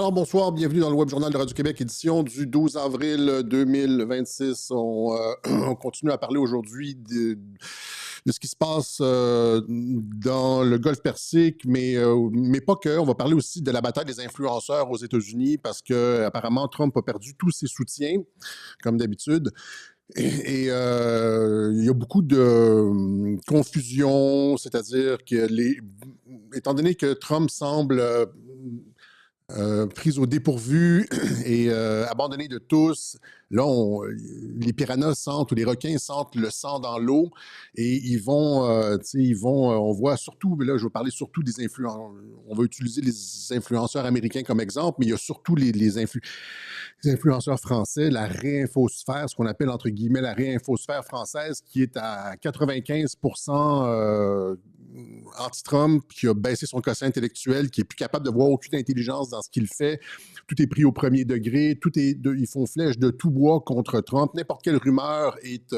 Alors bonsoir, bienvenue dans le Web Journal de Radio-Québec, édition du 12 avril 2026. On continue à parler aujourd'hui de ce qui se passe dans le Golfe Persique, mais pas que. On va parler aussi de la bataille des influenceurs aux États-Unis parce que apparemment Trump a perdu tous ses soutiens, comme d'habitude. Il y a beaucoup de confusion, c'est-à-dire que étant donné que Trump semble prise au dépourvu et abandonnée de tous. Là, les piranhas sentent, ou les requins sentent le sang dans l'eau et on voit surtout, là, je vais parler surtout des influenceurs. On va utiliser les influenceurs américains comme exemple, mais il y a surtout les influenceurs français, la réinfosphère, ce qu'on appelle entre guillemets la réinfosphère française, qui est à 95% anti-Trump, qui a baissé son quotient intellectuel, qui est plus capable de voir aucune intelligence dans ce qu'il fait. Tout est pris au premier degré, ils font flèche de tout bois contre Trump. N'importe quelle rumeur est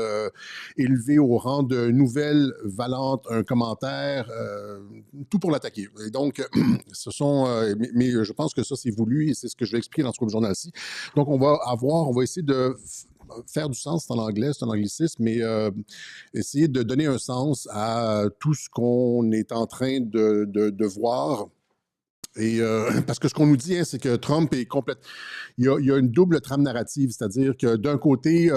élevée au rang de nouvelle valante, un commentaire, tout pour l'attaquer. Et donc, mais je pense que ça, c'est voulu et c'est ce que je vais expliquer dans ce journal-ci. Donc, on va essayer de faire du sens, c'est en anglais, c'est un anglicisme, mais essayer de donner un sens à tout ce qu'on est en train de voir. Et parce que ce qu'on nous dit, c'est que Trump est complètement... Il y a une double trame narrative, c'est-à-dire que d'un côté,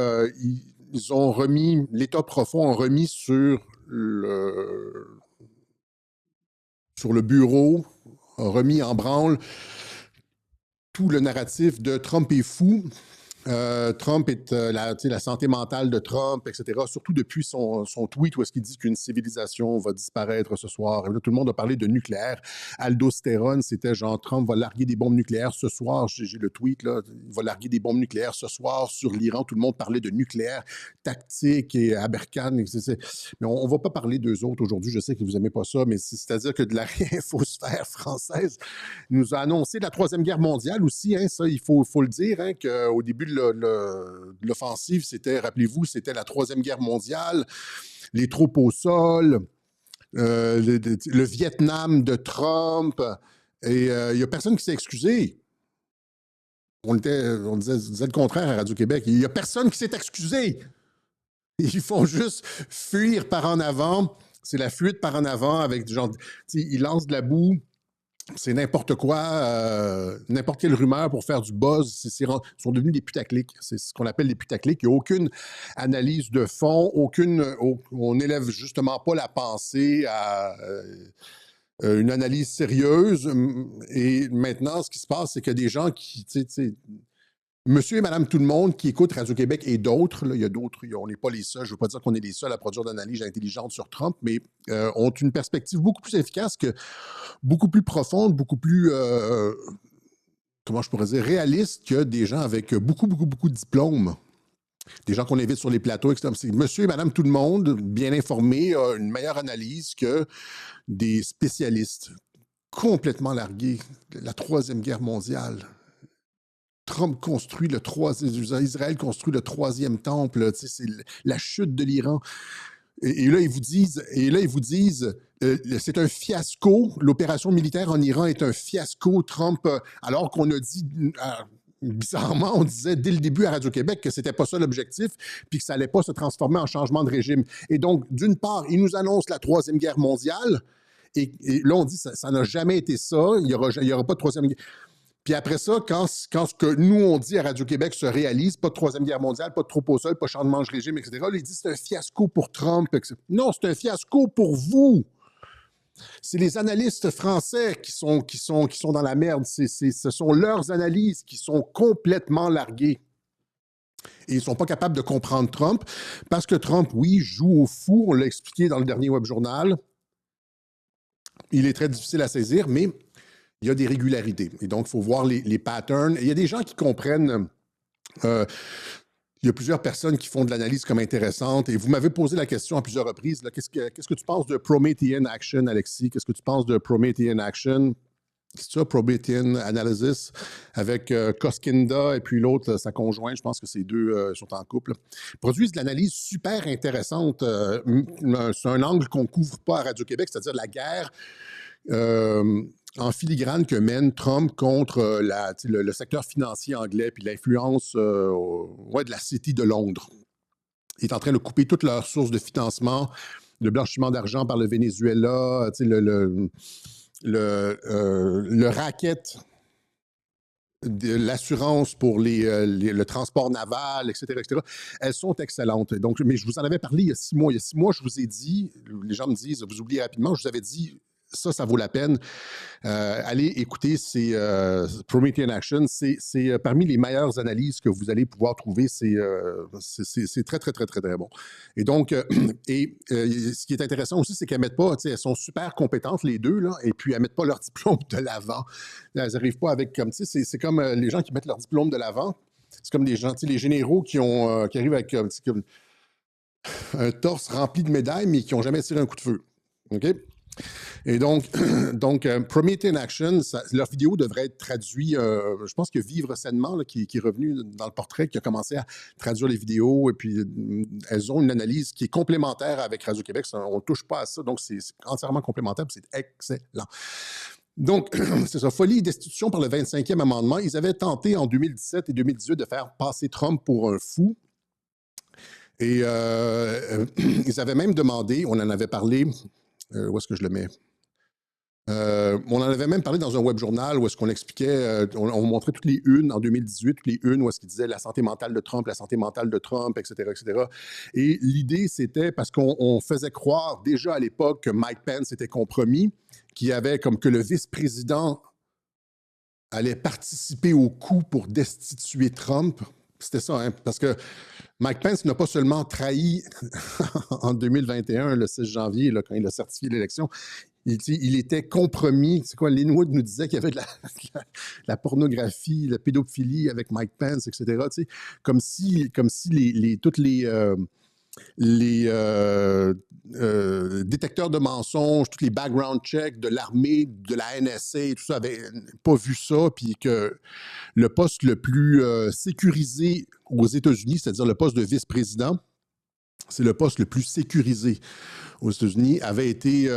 ils ont remis, l'État profond a remis sur le bureau, a remis en branle tout le narratif de Trump est fou. Trump est la santé mentale de Trump, etc. Surtout depuis son tweet où est-ce qu'il dit qu'une civilisation va disparaître ce soir. Et là, tout le monde a parlé de nucléaire. Aldostérone, c'était genre Trump va larguer des bombes nucléaires ce soir. J'ai le tweet, là. Il va larguer des bombes nucléaires ce soir sur l'Iran. Tout le monde parlait de nucléaire tactique et Aberkan. Mais on ne va pas parler d'eux autres aujourd'hui. Je sais que vous n'aimez pas ça, mais c'est-à-dire que de la réinfosphère française nous a annoncé la Troisième Guerre mondiale aussi. Hein, ça, il faut le dire, hein, qu'au début de l'offensive, c'était, rappelez-vous, c'était la Troisième Guerre mondiale, les troupes au sol, le Vietnam de Trump, et il n'y a personne qui s'est excusé. On disait le contraire à Radio-Québec. Il n'y a personne qui s'est excusé. Ils font juste fuir par en avant. C'est la fuite par en avant avec genre, ils lancent de la boue. C'est n'importe quoi, n'importe quelle rumeur pour faire du buzz. Ils sont devenus des putaclics. C'est ce qu'on appelle des putaclics. Il n'y a aucune analyse de fond, on n'élève justement pas la pensée à une analyse sérieuse. Et maintenant, ce qui se passe, c'est qu'il y a des gens qui, monsieur et madame tout le monde qui écoutent Radio-Québec et d'autres, il y a d'autres, on n'est pas les seuls, je ne veux pas dire qu'on est les seuls à produire d'analyse intelligente sur Trump, mais ont une perspective beaucoup plus efficace, beaucoup plus profonde, beaucoup plus, comment je pourrais dire, réaliste que des gens avec beaucoup de diplômes. Des gens qu'on invite sur les plateaux, etc. C'est monsieur et madame tout le monde, bien informés, une meilleure analyse que des spécialistes complètement largués. La Troisième Guerre mondiale. Trump construit Israël construit le troisième temple, c'est la chute de l'Iran. Et là, ils vous disent, c'est un fiasco, l'opération militaire en Iran est un fiasco, Trump, alors qu'on a dit, bizarrement, on disait dès le début à Radio-Québec que c'était pas ça l'objectif, puis que ça allait pas se transformer en changement de régime. Et donc, d'une part, ils nous annoncent la Troisième Guerre mondiale, et là, on dit, ça n'a jamais été ça, il y aura pas de Troisième Guerre. Puis après ça, quand ce que nous, on dit à Radio-Québec se réalise, pas de Troisième Guerre mondiale, pas de troupes au sol, pas de changement de régime, etc., là, ils disent que c'est un fiasco pour Trump. Etc. Non, c'est un fiasco pour vous. C'est les analystes français qui sont dans la merde. Ce sont leurs analyses qui sont complètement larguées. Et ils ne sont pas capables de comprendre Trump parce que Trump, oui, joue au fou. On l'a expliqué dans le dernier Web Journal. Il est très difficile à saisir, mais il y a des régularités. Et donc, il faut voir les patterns. Et il y a des gens qui comprennent. Il y a plusieurs personnes qui font de l'analyse comme intéressante. Et vous m'avez posé la question à plusieurs reprises. Qu'est-ce que tu penses de Promethean Action, Alexis? Qu'est-ce que tu penses de Promethean Action? C'est ça, Promethean Analysis, avec Koskinda et puis l'autre, sa conjointe, je pense que ces deux sont en couple, produisent de l'analyse super intéressante. C'est un angle qu'on ne couvre pas à Radio-Québec, c'est-à-dire la guerre en filigrane que mène Trump contre le secteur financier anglais puis l'influence de la City de Londres. Il est en train de couper toutes leurs sources de financement, le blanchiment d'argent par le Venezuela, le racket de l'assurance pour le transport naval, etc., etc., elles sont excellentes. Donc, mais je vous en avais parlé il y a 6 mois. Il y a 6 mois, je vous ai dit, les gens me disent, vous oubliez rapidement, je vous avais dit, ça vaut la peine. Allez écouter Promethean Action. C'est parmi les meilleures analyses que vous allez pouvoir trouver. C'est très, très, très, très, très bon. Et donc, ce qui est intéressant aussi, c'est qu'elles mettent pas, elles sont super compétentes, les deux, là, et puis elles mettent pas leur diplôme de l'avant. Elles n'arrivent pas avec, comme, c'est comme les gens qui mettent leur diplôme de l'avant. C'est comme des gens, les généraux qui arrivent avec comme un torse rempli de médailles, mais qui n'ont jamais tiré un coup de feu. OK? Et donc Promethean Action, leur vidéo devrait être traduite. Je pense que Vivre sainement, là, qui est revenu dans le portrait, qui a commencé à traduire les vidéos. Et puis, elles ont une analyse qui est complémentaire avec Radio-Québec. On ne touche pas à ça. Donc, c'est entièrement complémentaire. C'est excellent. Donc, c'est ça. Folie et destitution par le 25e amendement. Ils avaient tenté en 2017 et 2018 de faire passer Trump pour un fou. Et ils avaient même demandé, on en avait parlé, où est-ce que je le mets? On en avait même parlé dans un web journal où est-ce qu'on expliquait, on montrait toutes les unes en 2018, toutes les unes où est-ce qu'il disait la santé mentale de Trump, etc., etc. Et l'idée, c'était parce qu'on faisait croire déjà à l'époque que Mike Pence était compromis, qu'il y avait comme que le vice-président allait participer au coup pour destituer Trump. C'était ça, hein, parce que Mike Pence n'a pas seulement trahi en 2021, le 6 janvier, là, quand il a certifié l'élection, il était compromis. C'est quoi, Linwood nous disait qu'il y avait de la pornographie, la pédophilie avec Mike Pence, etc. Comme si toutes les détecteurs de mensonges, tous les background checks de l'armée, de la NSA, tout ça, n'avaient pas vu ça, puis que le poste le plus sécurisé aux États-Unis, c'est-à-dire le poste de vice-président, c'est le poste le plus sécurisé aux États-Unis, avait été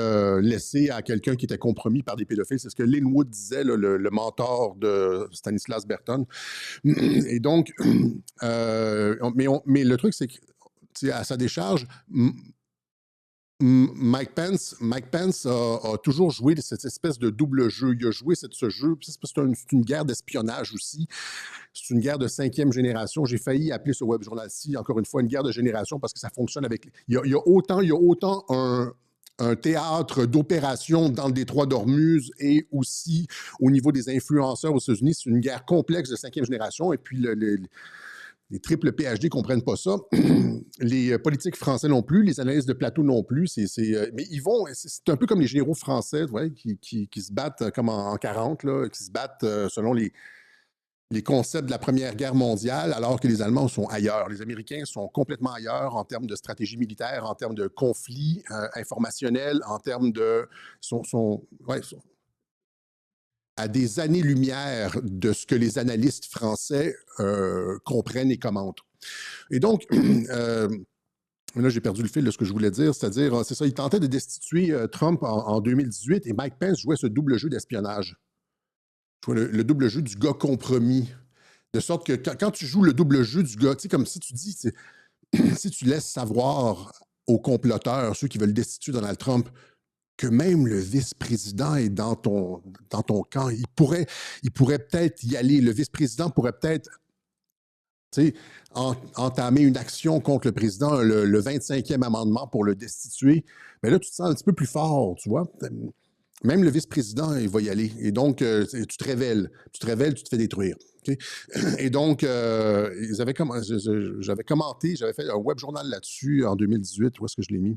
laissé à quelqu'un qui était compromis par des pédophiles. C'est ce que Linwood disait, là, le mentor de Stanislas Berton. Et donc, mais le truc, c'est que, à sa décharge, Mike Pence a toujours joué cette espèce de double jeu. Il a joué ce jeu, c'est une guerre d'espionnage aussi. C'est une guerre de 5e génération. J'ai failli appeler ce web journal-ci, encore une fois, une guerre de génération parce que ça fonctionne avec... Il y a autant un théâtre d'opération dans le détroit d'Ormuz et aussi au niveau des influenceurs aux États-Unis. C'est une guerre complexe de 5e génération. Et puis, les triples PhD ne comprennent pas ça. Les politiques français non plus, les analystes de plateau non plus. Mais ils vont... C'est un peu comme les généraux français, ouais, qui se battent comme en 40, là, qui se battent selon les concepts de la Première Guerre mondiale, alors que les Allemands sont ailleurs. Les Américains sont complètement ailleurs en termes de stratégie militaire, en termes de conflits informationnels, en termes de... sont à des années-lumière de ce que les analystes français comprennent et commentent. Et donc, là, j'ai perdu le fil de ce que je voulais dire, c'est-à-dire, c'est ça, il tentait de destituer Trump en 2018 et Mike Pence jouait ce double jeu d'espionnage. Le double jeu du gars compromis. De sorte que quand tu joues le double jeu du gars, tu sais, comme si tu dis, si tu laisses savoir aux comploteurs, ceux qui veulent destituer Donald Trump, que même le vice-président est dans ton camp, il pourrait peut-être y aller. Le vice-président pourrait peut-être entamer une action contre le président, le 25e amendement pour le destituer. Mais là, tu te sens un petit peu plus fort, tu vois. Même le vice-président, il va y aller. Et donc, tu te révèles. Tu te fais détruire. Okay? Et donc, j'avais commenté, j'avais fait un web journal là-dessus en 2018. Où est-ce que je l'ai mis?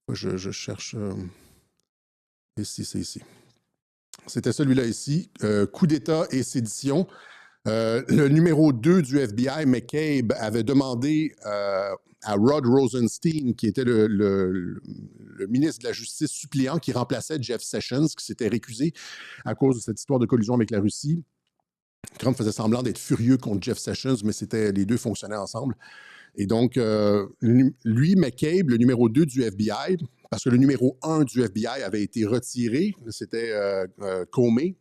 Je cherche... ici, c'est ici. C'était celui-là ici. Coup d'État et sédition. Le numéro 2 du FBI, McCabe, avait demandé à Rod Rosenstein, qui était le ministre de la Justice suppléant qui remplaçait Jeff Sessions, qui s'était récusé à cause de cette histoire de collusion avec la Russie. Trump faisait semblant d'être furieux contre Jeff Sessions, mais les deux fonctionnaient ensemble. Et donc, lui, McCabe, le numéro 2 du FBI, parce que le numéro 1 du FBI avait été retiré, c'était Comey.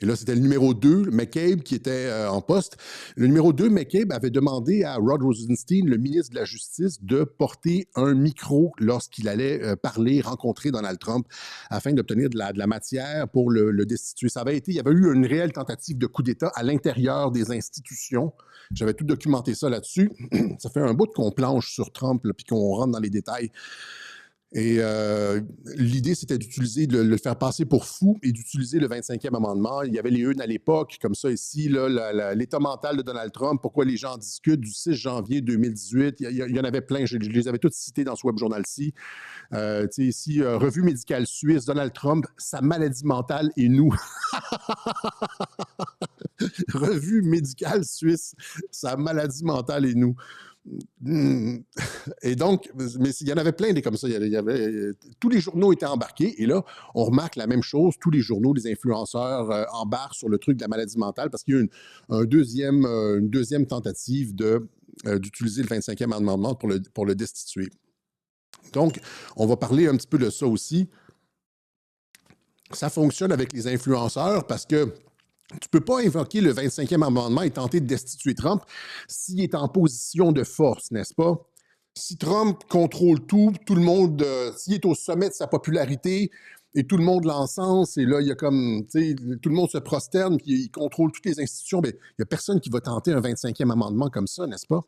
Et là, c'était le numéro 2, McCabe, qui était en poste. Le numéro 2, McCabe, avait demandé à Rod Rosenstein, le ministre de la Justice, de porter un micro lorsqu'il allait parler, rencontrer Donald Trump, afin d'obtenir de la matière pour le destituer. Il y avait eu une réelle tentative de coup d'État à l'intérieur des institutions. J'avais tout documenté ça là-dessus. Ça fait un bout qu'on planche sur Trump, puis qu'on rentre dans les détails. Et l'idée, c'était d'utiliser, de le faire passer pour fou et d'utiliser le 25e amendement. Il y avait les une à l'époque, comme ça ici, là, l'état mental de Donald Trump, pourquoi les gens discutent du 6 janvier 2018. Il y en avait plein, je les avais toutes citées dans ce web journal-ci. Ici, Revue médicale suisse, Donald Trump, sa maladie mentale et nous. Revue médicale suisse, sa maladie mentale et nous. Et donc, mais il y en avait plein des comme ça. Tous les journaux étaient embarqués. Et là, on remarque la même chose. Tous les journaux, les influenceurs embarquent sur le truc de la maladie mentale parce qu'il y a une deuxième tentative d'utiliser le 25e amendement pour le destituer. Donc, on va parler un petit peu de ça aussi. Ça fonctionne avec les influenceurs parce que tu ne peux pas invoquer le 25e amendement et tenter de destituer Trump s'il est en position de force, n'est-ce pas? Si Trump contrôle tout, tout le monde, s'il est au sommet de sa popularité et tout le monde l'encense, et là, il y a comme, tu sais, tout le monde se prosterne, puis il contrôle toutes les institutions, bien, il n'y a personne qui va tenter un 25e amendement comme ça, n'est-ce pas?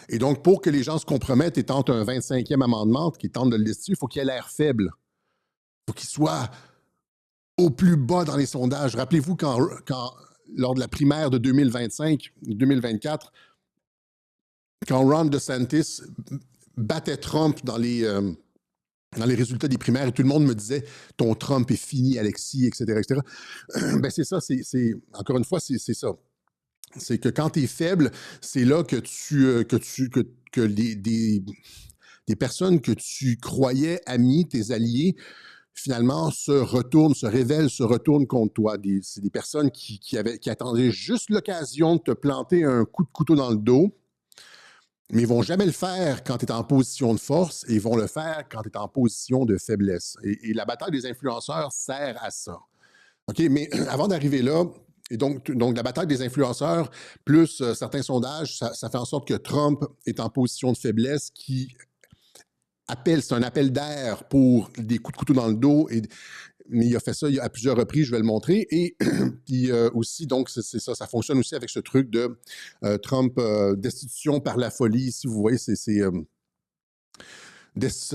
Et donc, pour que les gens se compromettent et tentent un 25e amendement, qui tentent de le destituer, il faut qu'il ait l'air faible. Il faut qu'il soit au plus bas dans les sondages. Rappelez-vous quand lors de la primaire de 2025-2024, quand Ron DeSantis battait Trump dans les résultats des primaires, et tout le monde me disait « Ton Trump est fini, Alexis, etc. etc. » Ben c'est ça, encore une fois, c'est ça. C'est que quand tu es faible, c'est là que des personnes que tu croyais amis, tes alliés, finalement, se révèlent, se retournent contre toi. C'est des personnes qui attendaient juste l'occasion de te planter un coup de couteau dans le dos, mais ils ne vont jamais le faire quand tu es en position de force et ils vont le faire quand tu es en position de faiblesse. Et la bataille des influenceurs sert à ça. OK, mais avant d'arriver là, et donc la bataille des influenceurs, plus certains sondages, ça fait en sorte que Trump est en position de faiblesse c'est un appel d'air pour des coups de couteau dans le dos. Mais il a fait ça à plusieurs reprises, je vais le montrer. Et puis aussi, donc, c'est ça, ça fonctionne aussi avec ce truc de Trump, destitution par la folie. Si vous voyez, ça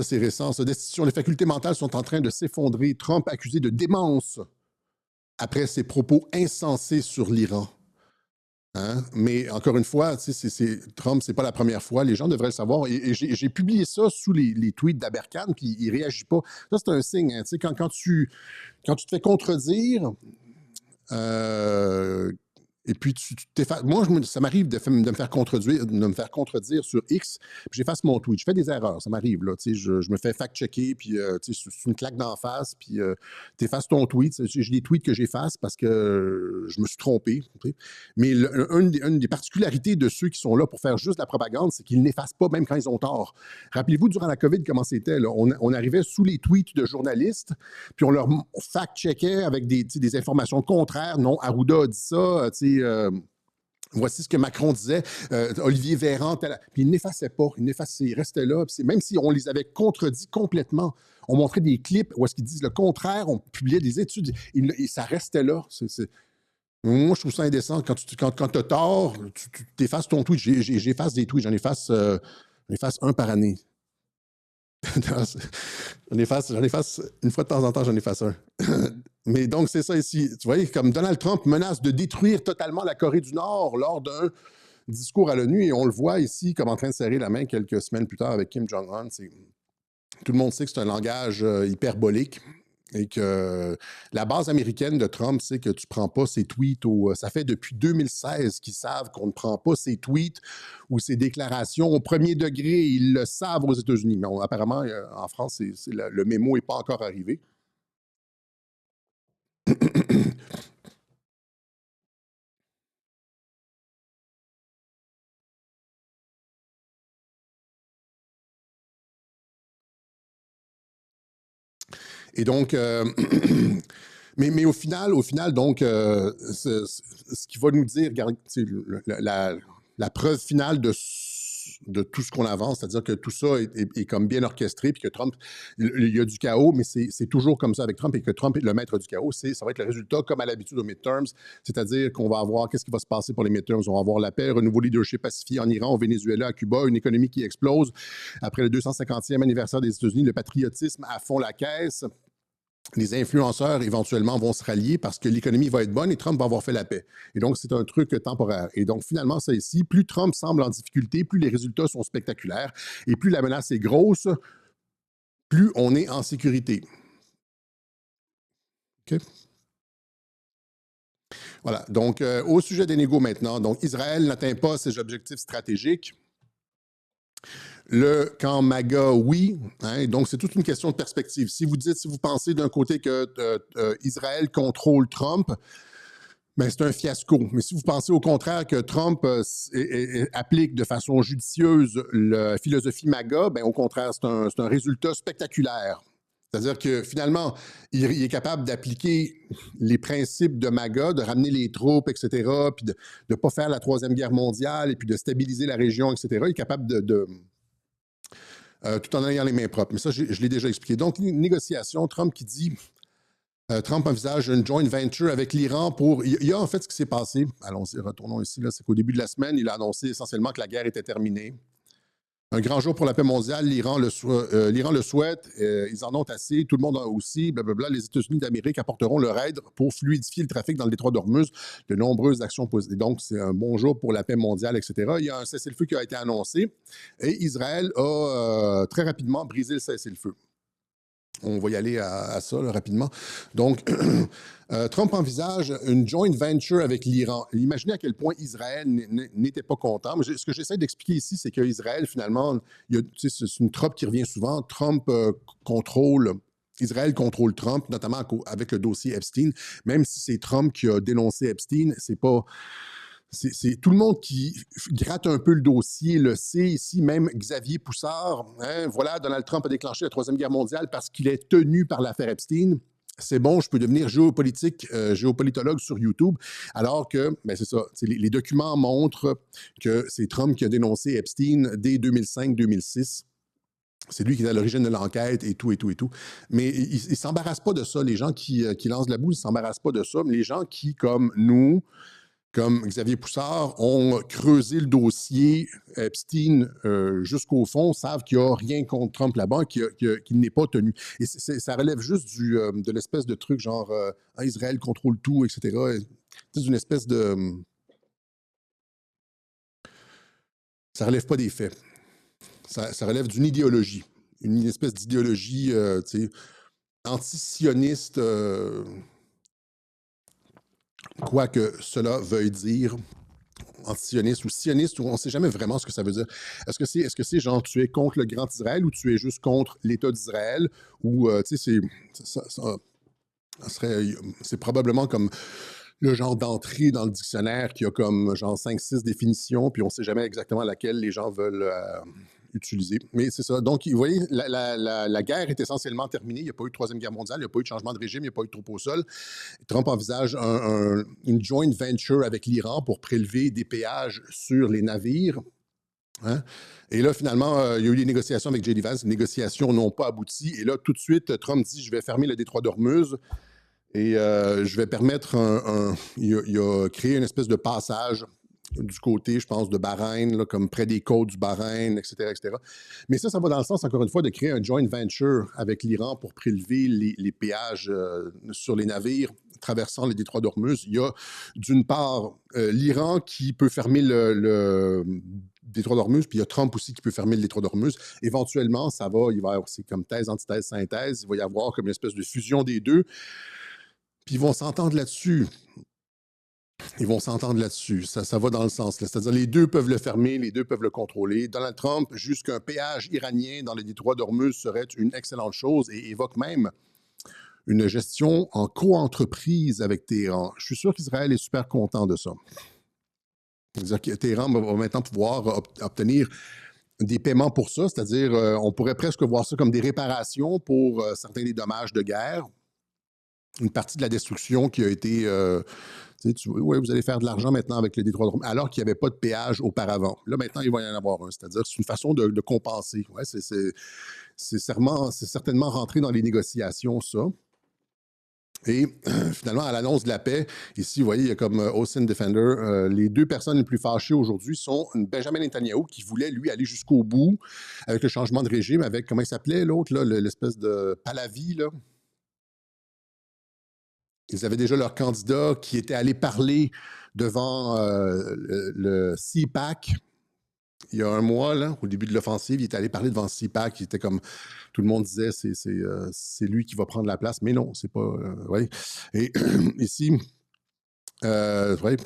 c'est récent. Ça, destitution, les facultés mentales sont en train de s'effondrer. Trump accusé de démence après ses propos insensés sur l'Iran. Hein? Mais encore une fois, Trump, c'est pas la première fois. Les gens devraient le savoir. Et j'ai publié ça sous les tweets d'Aberkan, puis il réagit pas. Ça, c'est un signe. Hein? Quand tu te fais contredire, et puis tu t'effaces. Moi, ça m'arrive de me faire contredire sur X, puis j'efface mon tweet. Je fais des erreurs, ça m'arrive. Là, je me fais fact-checker, puis c'est une claque d'en face, puis tu effaces ton tweet. J'ai des tweets que j'efface parce que je me suis trompé. Mais une des particularités de ceux qui sont là pour faire juste la propagande, c'est qu'ils n'effacent pas même quand ils ont tort. Rappelez-vous, durant la COVID, comment c'était. Là? On arrivait sous les tweets de journalistes, puis on leur fact-checkait avec des informations contraires. Non, Arruda a dit ça, voici ce que Macron disait, Olivier Véran, puis il n'effaçait pas, il restait là. Même si on les avait contredits complètement, on montrait des clips où est-ce qu'ils disent le contraire, on publiait des études, et ça restait là. Moi, je trouve ça indécent. Quand tu as tort, tu effaces ton tweet. J'efface des tweets, j'en efface un par année. J'en efface une fois de temps en temps, j'en efface un. Mais donc, c'est ça ici. Tu vois, comme Donald Trump menace de détruire totalement la Corée du Nord lors d'un discours à l'ONU, et on le voit ici comme en train de serrer la main quelques semaines plus tard avec Kim Jong-un. Tout le monde sait que c'est un langage hyperbolique et que la base américaine de Trump, c'est que tu ne prends pas ses tweets ça fait depuis 2016 qu'ils savent qu'on ne prend pas ses tweets ou ses déclarations au premier degré. Ils le savent aux États-Unis. Mais apparemment, en France, le mémo n'est pas encore arrivé. Et donc, mais au final, donc, ce qui va nous dire, regarde, la preuve finale de tout ce qu'on avance, c'est-à-dire que tout ça est comme bien orchestré, puis que Trump, il y a du chaos, mais c'est toujours comme ça avec Trump, et que Trump est le maître du chaos, ça va être le résultat, comme à l'habitude aux midterms, c'est-à-dire qu'on va avoir, qu'est-ce qui va se passer pour les midterms? On va avoir la paix, un nouveau leadership pacifié en Iran, au Venezuela, à Cuba, une économie qui explose. Après le 250e anniversaire des États-Unis, le patriotisme à fond la caisse. Les influenceurs, éventuellement, vont se rallier parce que l'économie va être bonne et Trump va avoir fait la paix. Et donc, c'est un truc temporaire. Et donc, finalement, ça ici, plus Trump semble en difficulté, plus les résultats sont spectaculaires et plus la menace est grosse, plus on est en sécurité. OK? Voilà. Donc, au sujet des négos maintenant. Donc, Israël n'atteint pas ses objectifs stratégiques. Le camp MAGA, oui. Hein, donc, c'est toute une question de perspective. Si vous pensez d'un côté que Israël contrôle Trump, ben, c'est un fiasco. Mais si vous pensez au contraire que Trump applique de façon judicieuse la philosophie MAGA, ben, au contraire, c'est un résultat spectaculaire. C'est-à-dire que finalement, il est capable d'appliquer les principes de MAGA, de ramener les troupes, etc., puis de ne pas faire la Troisième Guerre mondiale, et puis de stabiliser la région, etc. Il est capable tout en ayant les mains propres. Mais ça, je l'ai déjà expliqué. Donc, négociation, Trump qui dit, Trump envisage une joint venture avec l'Iran pour... Il y a en fait ce qui s'est passé. Allons-y, retournons ici. C'est qu'au début de la semaine, il a annoncé essentiellement que la guerre était terminée. Un grand jour pour la paix mondiale, l'Iran le souhaite, ils en ont assez, tout le monde aussi, blablabla. Les États-Unis d'Amérique apporteront leur aide pour fluidifier le trafic dans le détroit d'Ormuz, de nombreuses actions positives. Donc, c'est un bon jour pour la paix mondiale, etc. Il y a un cessez-le-feu qui a été annoncé et Israël a très rapidement brisé le cessez-le-feu. On va y aller à ça là, rapidement. Donc, Trump envisage une joint venture avec l'Iran. Imaginez à quel point Israël n'était pas content. Mais ce que j'essaie d'expliquer ici, c'est qu'Israël, finalement, c'est une trope qui revient souvent. Trump Israël contrôle Trump, notamment avec le dossier Epstein. Même si c'est Trump qui a dénoncé Epstein, c'est pas... C'est tout le monde qui gratte un peu le dossier, le sait ici, même Xavier Poussard. Hein, voilà, Donald Trump a déclenché la Troisième Guerre mondiale parce qu'il est tenu par l'affaire Epstein. C'est bon, je peux devenir géopolitologue sur YouTube, alors que, ben c'est ça, les documents montrent que c'est Trump qui a dénoncé Epstein dès 2005-2006. C'est lui qui est à l'origine de l'enquête et tout, et tout, et tout. Mais il ne s'embarrasse pas de ça. Les gens qui lancent la boue ne s'embarrassent pas de ça. Mais les gens qui, comme nous, comme Xavier Poussard, ont creusé le dossier Epstein jusqu'au fond, savent qu'il n'y a rien contre Trump là-bas, qu'il n'est pas tenu. Et ça relève juste de l'espèce de truc genre Israël contrôle tout, etc. C'est une espèce de... Ça relève pas des faits. Ça relève d'une idéologie. Une espèce d'idéologie anti-sioniste, quoi que cela veuille dire. Anti-sioniste ou sioniste, on ne sait jamais vraiment ce que ça veut dire. Est-ce que c'est genre tu es contre le Grand Israël ou tu es juste contre l'État d'Israël ou tu sais c'est probablement comme le genre d'entrée dans le dictionnaire qui a comme genre 5-6 définitions puis on ne sait jamais exactement laquelle les gens veulent utiliser. Mais c'est ça. Donc, vous voyez, la guerre est essentiellement terminée. Il n'y a pas eu de Troisième Guerre mondiale, il n'y a pas eu de changement de régime, il n'y a pas eu de troupes au sol. Trump envisage une joint venture avec l'Iran pour prélever des péages sur les navires. Hein? Et là, finalement, il y a eu des négociations avec J.D. Vance. Les négociations n'ont pas abouti. Et là, tout de suite, Trump dit, je vais fermer le détroit d'Ormuz et je vais permettre il a créé une espèce de passage du côté, je pense, de Bahreïn, là, comme près des côtes du Bahreïn, etc., etc. Mais ça va dans le sens, encore une fois, de créer un joint venture avec l'Iran pour prélever les péages sur les navires traversant le détroit d'Ormuz. Il y a, d'une part, l'Iran qui peut fermer le détroit d'Ormuz, puis il y a Trump aussi qui peut fermer le détroit d'Ormuz. Éventuellement, c'est comme thèse, antithèse, synthèse. Il va y avoir comme une espèce de fusion des deux. Puis ils vont s'entendre là-dessus. Ça va dans le sens. C'est-à-dire les deux peuvent le fermer, les deux peuvent le contrôler. Donald Trump, jusqu'un péage iranien dans le détroit d'Ormuz serait une excellente chose et évoque même une gestion en co-entreprise avec Téhéran. Je suis sûr qu'Israël est super content de ça. C'est-à-dire que Téhéran va maintenant pouvoir obtenir des paiements pour ça, c'est-à-dire on pourrait presque voir ça comme des réparations pour certains des dommages de guerre, une partie de la destruction qui a été ouais, vous allez faire de l'argent maintenant avec le détroit de Hormuz, alors qu'il n'y avait pas de péage auparavant. Là, maintenant, il va y en avoir un. C'est-à-dire, c'est une façon de compenser. Ouais, c'est certainement rentré dans les négociations, ça. Et finalement, à l'annonce de la paix, ici, vous voyez, il y a comme Ocean Defender. Les deux personnes les plus fâchées aujourd'hui sont Benjamin Netanyahu, qui voulait, lui, aller jusqu'au bout avec le changement de régime, avec, comment il s'appelait, l'autre, là, l'espèce de Pahlavi, là. Ils avaient déjà leur candidat qui était allé parler devant le CPAC il y a un mois, là, au début de l'offensive. Il était allé parler devant le CPAC. Il était comme, tout le monde disait, c'est lui qui va prendre la place. Mais non, c'est pas... ouais. Et ici, ouais,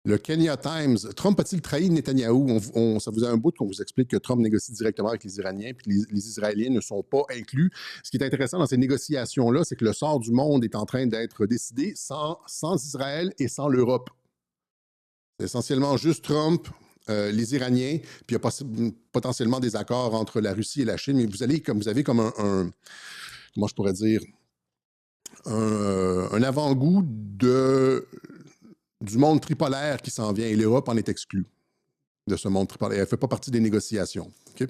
le Kenya Times, Trump a-t-il trahi Netanyahou? Ça vous a un bout qu'on vous explique que Trump négocie directement avec les Iraniens, puis les Israéliens ne sont pas inclus. Ce qui est intéressant dans ces négociations-là, c'est que le sort du monde est en train d'être décidé sans Israël et sans l'Europe. C'est essentiellement juste Trump, les Iraniens, puis il y a potentiellement des accords entre la Russie et la Chine, mais vous avez comme un comment je pourrais dire, un avant-goût du monde tripolaire qui s'en vient, et l'Europe en est exclue de ce monde tripolaire. Elle ne fait pas partie des négociations. Okay?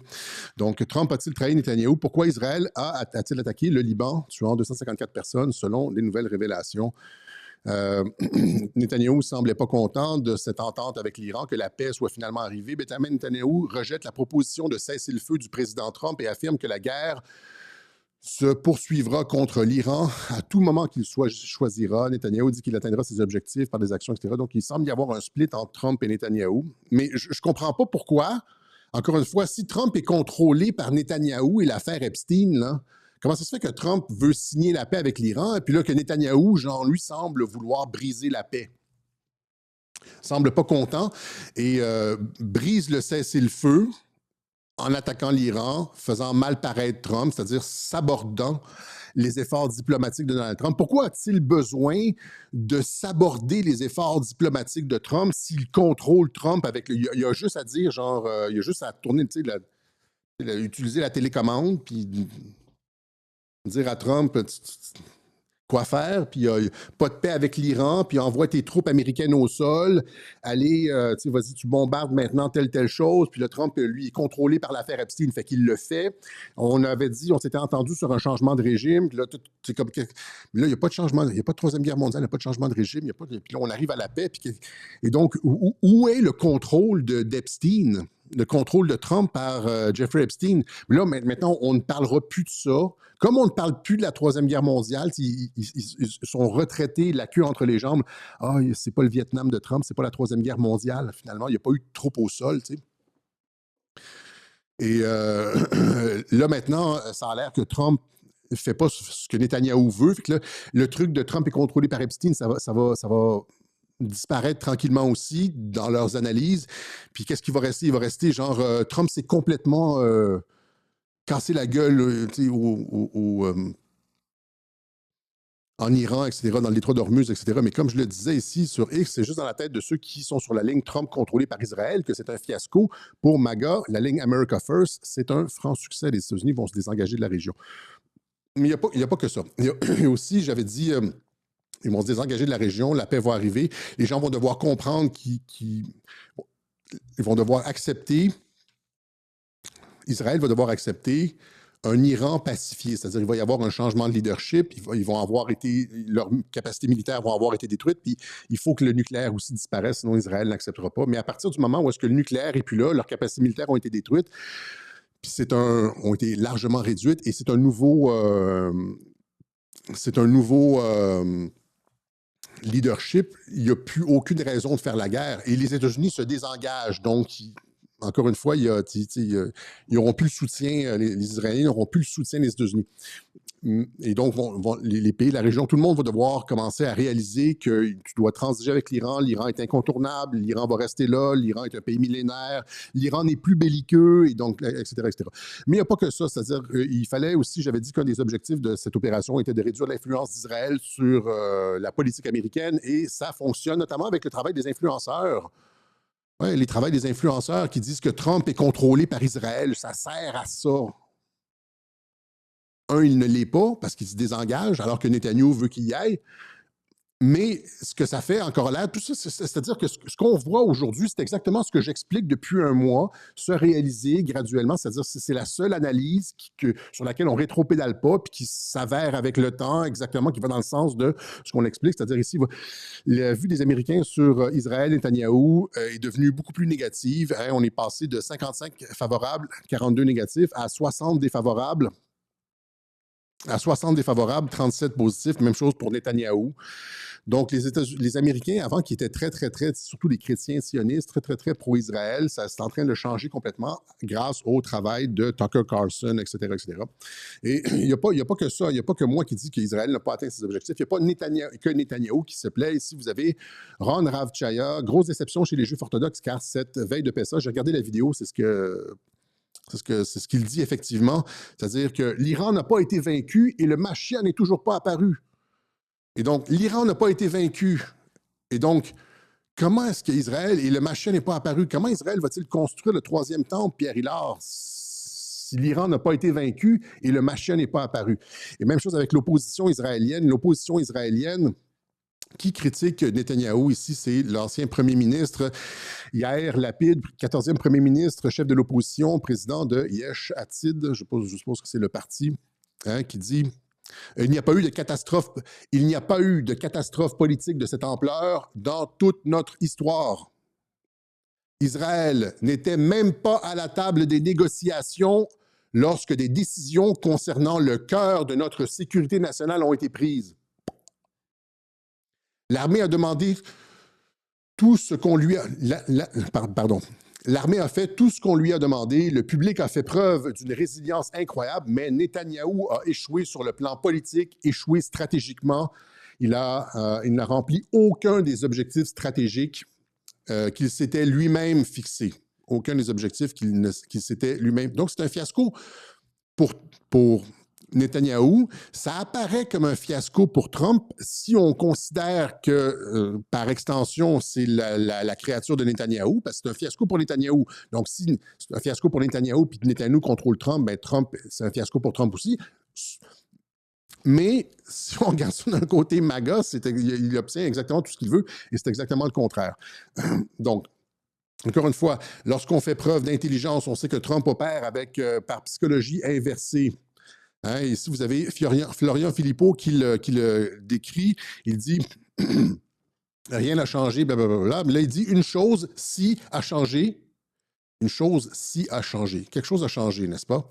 Donc, Trump a-t-il trahi Netanyahou? Pourquoi Israël a-t-il attaqué le Liban, tuant 254 personnes, selon les nouvelles révélations? Netanyahou ne semblait pas content de cette entente avec l'Iran, que la paix soit finalement arrivée. Benjamin Netanyahou rejette la proposition de cesser le feu du président Trump et affirme que la guerre se poursuivra contre l'Iran à tout moment qu'il choisira. Netanyahou dit qu'il atteindra ses objectifs par des actions, etc. Donc, il semble y avoir un split entre Trump et Netanyahou. Mais je ne comprends pas pourquoi. Encore une fois, si Trump est contrôlé par Netanyahou et l'affaire Epstein, là, comment ça se fait que Trump veut signer la paix avec l'Iran et puis là que Netanyahou, genre, lui, semble vouloir briser la paix? Semble pas content et brise le cessez-le-feu en attaquant l'Iran, faisant mal paraître Trump, c'est-à-dire sabordant les efforts diplomatiques de Donald Trump. Pourquoi a-t-il besoin de saborder les efforts diplomatiques de Trump s'il contrôle Trump avec... Il y a juste à dire, genre, il y a juste à tourner, tu sais, utiliser la télécommande, puis dire à Trump quoi faire, puis pas de paix avec l'Iran, puis envoie tes troupes américaines au sol, allez, tu sais, vas-y, tu bombardes maintenant telle chose, puis le Trump, lui, est contrôlé par l'affaire Epstein, fait qu'il le fait. On avait dit, on s'était entendu sur un changement de régime, puis là, c'est comme que, mais là, il n'y a pas de changement, il n'y a pas de Troisième Guerre mondiale, il n'y a pas de changement de régime, il y a pas de, puis là, on arrive à la paix, et donc, où est le contrôle d'Epstein? Le contrôle de Trump par Jeffrey Epstein. Mais là, maintenant, on ne parlera plus de ça. Comme on ne parle plus de la Troisième Guerre mondiale, ils sont retraités, la queue entre les jambes. Ah, c'est pas le Vietnam de Trump, c'est pas la Troisième Guerre mondiale. Finalement, il n'y a pas eu de troupes au sol, tu sais. Et là, maintenant, ça a l'air que Trump ne fait pas ce que Netanyahou veut. Fait que là, le truc de Trump est contrôlé par Epstein, ça va disparaître tranquillement aussi dans leurs analyses. Puis qu'est-ce qui va rester? Il va rester genre, Trump s'est complètement cassé la gueule en Iran, etc., dans le détroit d'Ormuz, etc. Mais comme je le disais ici sur X, c'est juste dans la tête de ceux qui sont sur la ligne Trump contrôlée par Israël que c'est un fiasco. Pour MAGA, la ligne America First, c'est un franc succès. Les États-Unis vont se désengager de la région. Mais il n'y a pas que ça. Il y a aussi, j'avais dit... ils vont se désengager de la région, la paix va arriver. Les gens vont devoir comprendre ils vont devoir accepter, Israël va devoir accepter un Iran pacifié, c'est-à-dire qu'il va y avoir un changement de leadership, ils vont avoir été, leurs capacités militaires vont avoir été détruites, puis il faut que le nucléaire aussi disparaisse, sinon Israël n'acceptera pas. Mais à partir du moment où est-ce que le nucléaire n'est plus là, leurs capacités militaires ont été détruites, puis ont été largement réduites, et c'est un nouveau leadership, il n'y a plus aucune raison de faire la guerre. Et les États-Unis se désengagent. Donc, encore une fois, ils n'auront plus le soutien, les Israéliens n'auront plus le soutien des États-Unis. Et donc, les pays de la région, tout le monde va devoir commencer à réaliser que tu dois transiger avec l'Iran. L'Iran est incontournable, l'Iran va rester là, l'Iran est un pays millénaire, l'Iran n'est plus belliqueux, et donc, etc., etc. Mais il n'y a pas que ça, c'est-à-dire qu'il fallait aussi, j'avais dit qu'un des objectifs de cette opération était de réduire l'influence d'Israël sur la politique américaine, et ça fonctionne notamment avec le travail des influenceurs. Ouais, les travails des influenceurs qui disent que Trump est contrôlé par Israël, ça sert à ça. Un, il ne l'est pas parce qu'il se désengage alors que Netanyahou veut qu'il y aille. Mais ce que ça fait encore là, tout ça, c'est-à-dire que ce qu'on voit aujourd'hui, c'est exactement ce que j'explique depuis un mois, se réaliser graduellement, c'est-à-dire que c'est la seule analyse sur laquelle on rétropédale pas, puis qui s'avère avec le temps exactement, qui va dans le sens de ce qu'on explique, c'est-à-dire ici, la vue des Américains sur Israël, Netanyahou est devenue beaucoup plus négative. Hein, on est passé de 55 favorables, 42 négatifs, à 60 défavorables. À 60 défavorables, 37 positifs, même chose pour Netanyahou. Donc, les Américains, avant, qui étaient très, très, très, surtout les chrétiens sionistes, très, très, très pro-Israël, ça c'est en train de changer complètement grâce au travail de Tucker Carlson, etc., etc. Et il n'y a pas que ça, il n'y a pas que moi qui dis qu'Israël n'a pas atteint ses objectifs, il n'y a pas que Netanyahou qui se plaît. Ici, vous avez Ron Ravchaya, grosse déception chez les Juifs orthodoxes, car cette veille de Pessah, j'ai regardé la vidéo, c'est ce qu'il dit effectivement, c'est-à-dire que l'Iran n'a pas été vaincu et le Mashiach n'est toujours pas apparu. Et donc, l'Iran n'a pas été vaincu. Et donc, comment est-ce qu'Israël, et le Mashiach n'est pas apparu, comment Israël va-t-il construire le troisième temple, Pierre Hilard, si l'Iran n'a pas été vaincu et le Mashiach n'est pas apparu? Et même chose avec l'opposition israélienne. L'opposition israélienne qui critique Netanyahou ici, c'est l'ancien premier ministre Yair Lapid, 14e premier ministre, chef de l'opposition, président de Yesh Atid, je suppose que c'est le parti, hein, qui dit il n'y a pas eu de catastrophe politique de cette ampleur dans toute notre histoire. Israël n'était même pas à la table des négociations lorsque des décisions concernant le cœur de notre sécurité nationale ont été prises. L'armée a demandé tout ce qu'on lui a... L'armée a fait tout ce qu'on lui a demandé. Le public a fait preuve d'une résilience incroyable, mais Netanyahou a échoué sur le plan politique, échoué stratégiquement. Il n'a rempli aucun des objectifs stratégiques qu'il s'était lui-même fixé. Aucun des objectifs qu'il s'était lui-même... Donc, c'est un fiasco pour Netanyahou. Ça apparaît comme un fiasco pour Trump si on considère que, par extension, c'est la créature de Netanyahou, parce que c'est un fiasco pour Netanyahou. Donc, si c'est un fiasco pour Netanyahou puis que Netanyahou contrôle Trump, bien Trump, c'est un fiasco pour Trump aussi. Mais si on regarde ça d'un côté MAGA, il obtient exactement tout ce qu'il veut et c'est exactement le contraire. Donc, encore une fois, lorsqu'on fait preuve d'intelligence, on sait que Trump opère par psychologie inversée. Hein, ici, vous avez Florian Philippot qui le décrit. Il dit « Rien n'a changé, blablabla. » Mais là, il dit « Une chose, si, a changé. » Une chose, si, a changé. Quelque chose a changé, n'est-ce pas?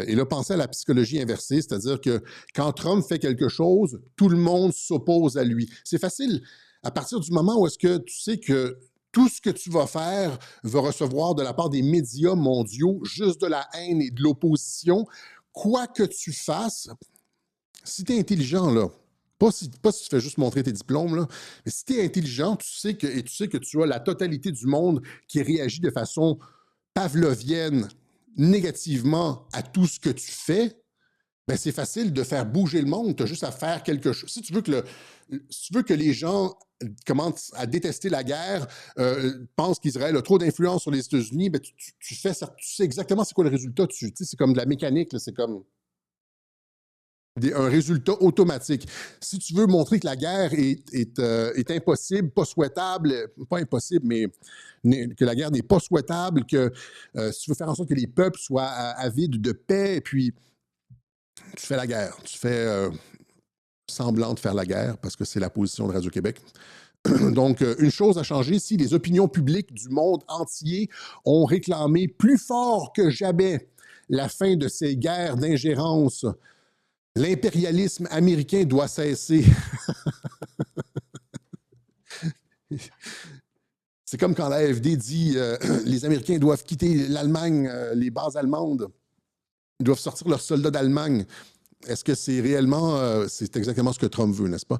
Et là, pensez à la psychologie inversée, c'est-à-dire que quand Trump fait quelque chose, tout le monde s'oppose à lui. C'est facile. À partir du moment où est-ce que tu sais que tout ce que tu vas faire va recevoir de la part des médias mondiaux juste de la haine et de l'opposition, quoi que tu fasses, si tu es intelligent, là, pas si tu fais juste montrer tes diplômes, là, mais si tu es intelligent, tu sais que tu as la totalité du monde qui réagit de façon pavlovienne négativement à tout ce que tu fais, ben c'est facile de faire bouger le monde. Tu as juste à faire quelque chose. Si tu veux que les gens commencent à détester la guerre, pensent qu'Israël a trop d'influence sur les États-Unis, ben tu sais exactement c'est quoi le résultat. C'est comme de la mécanique, c'est comme un résultat automatique. Si tu veux montrer que la guerre est impossible, pas souhaitable, pas impossible, mais que la guerre n'est pas souhaitable, que si tu veux faire en sorte que les peuples soient avides de paix, et puis tu fais la guerre. Tu fais semblant de faire la guerre, parce que c'est la position de Radio-Québec. Donc, une chose a changé, si les opinions publiques du monde entier ont réclamé plus fort que jamais la fin de ces guerres d'ingérence. L'impérialisme américain doit cesser. C'est comme quand l'AfD dit les Américains doivent quitter l'Allemagne, les bases allemandes. Ils doivent sortir leurs soldats d'Allemagne. Est-ce que c'est réellement... c'est exactement ce que Trump veut, n'est-ce pas?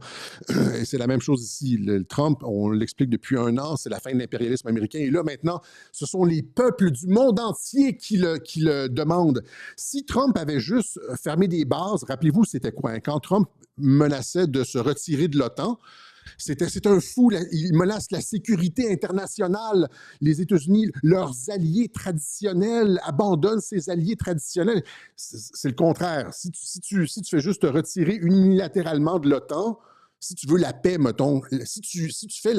Et c'est la même chose ici. Trump, on l'explique depuis un an, c'est la fin de l'impérialisme américain. Et là, maintenant, ce sont les peuples du monde entier qui le demandent. Si Trump avait juste fermé des bases, rappelez-vous, c'était quoi? Quand Trump menaçait de se retirer de l'OTAN, C'est un fou, il menace la sécurité internationale. Les États-Unis, leurs alliés traditionnels, abandonnent ces alliés traditionnels. C'est le contraire. Si tu fais juste te retirer unilatéralement de l'OTAN, si tu veux la paix, mettons, si tu fais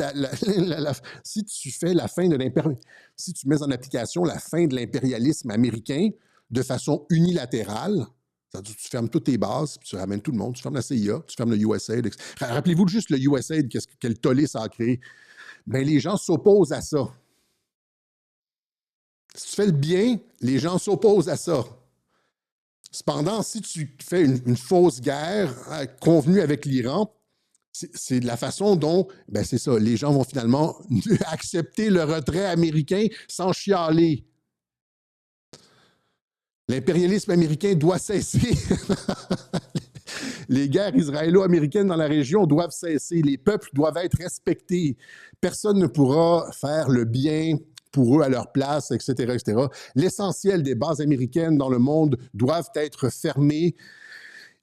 si tu fais la fin de l'impérialisme, si tu mets en application la fin de l'impérialisme américain de façon unilatérale, c'est-à-dire tu fermes toutes tes bases, puis tu ramènes tout le monde, tu fermes la CIA, tu fermes le USAID. Rappelez-vous juste le USAID, quel tollé ça a créé. Bien, les gens s'opposent à ça. Si tu fais le bien, les gens s'opposent à ça. Cependant, si tu fais une fausse guerre convenue avec l'Iran, c'est de la façon dont, ben c'est ça, les gens vont finalement accepter le retrait américain sans chialer. L'impérialisme américain doit cesser. Les guerres israélo-américaines dans la région doivent cesser. Les peuples doivent être respectés. Personne ne pourra faire le bien pour eux à leur place, etc., etc. L'essentiel des bases américaines dans le monde doivent être fermées,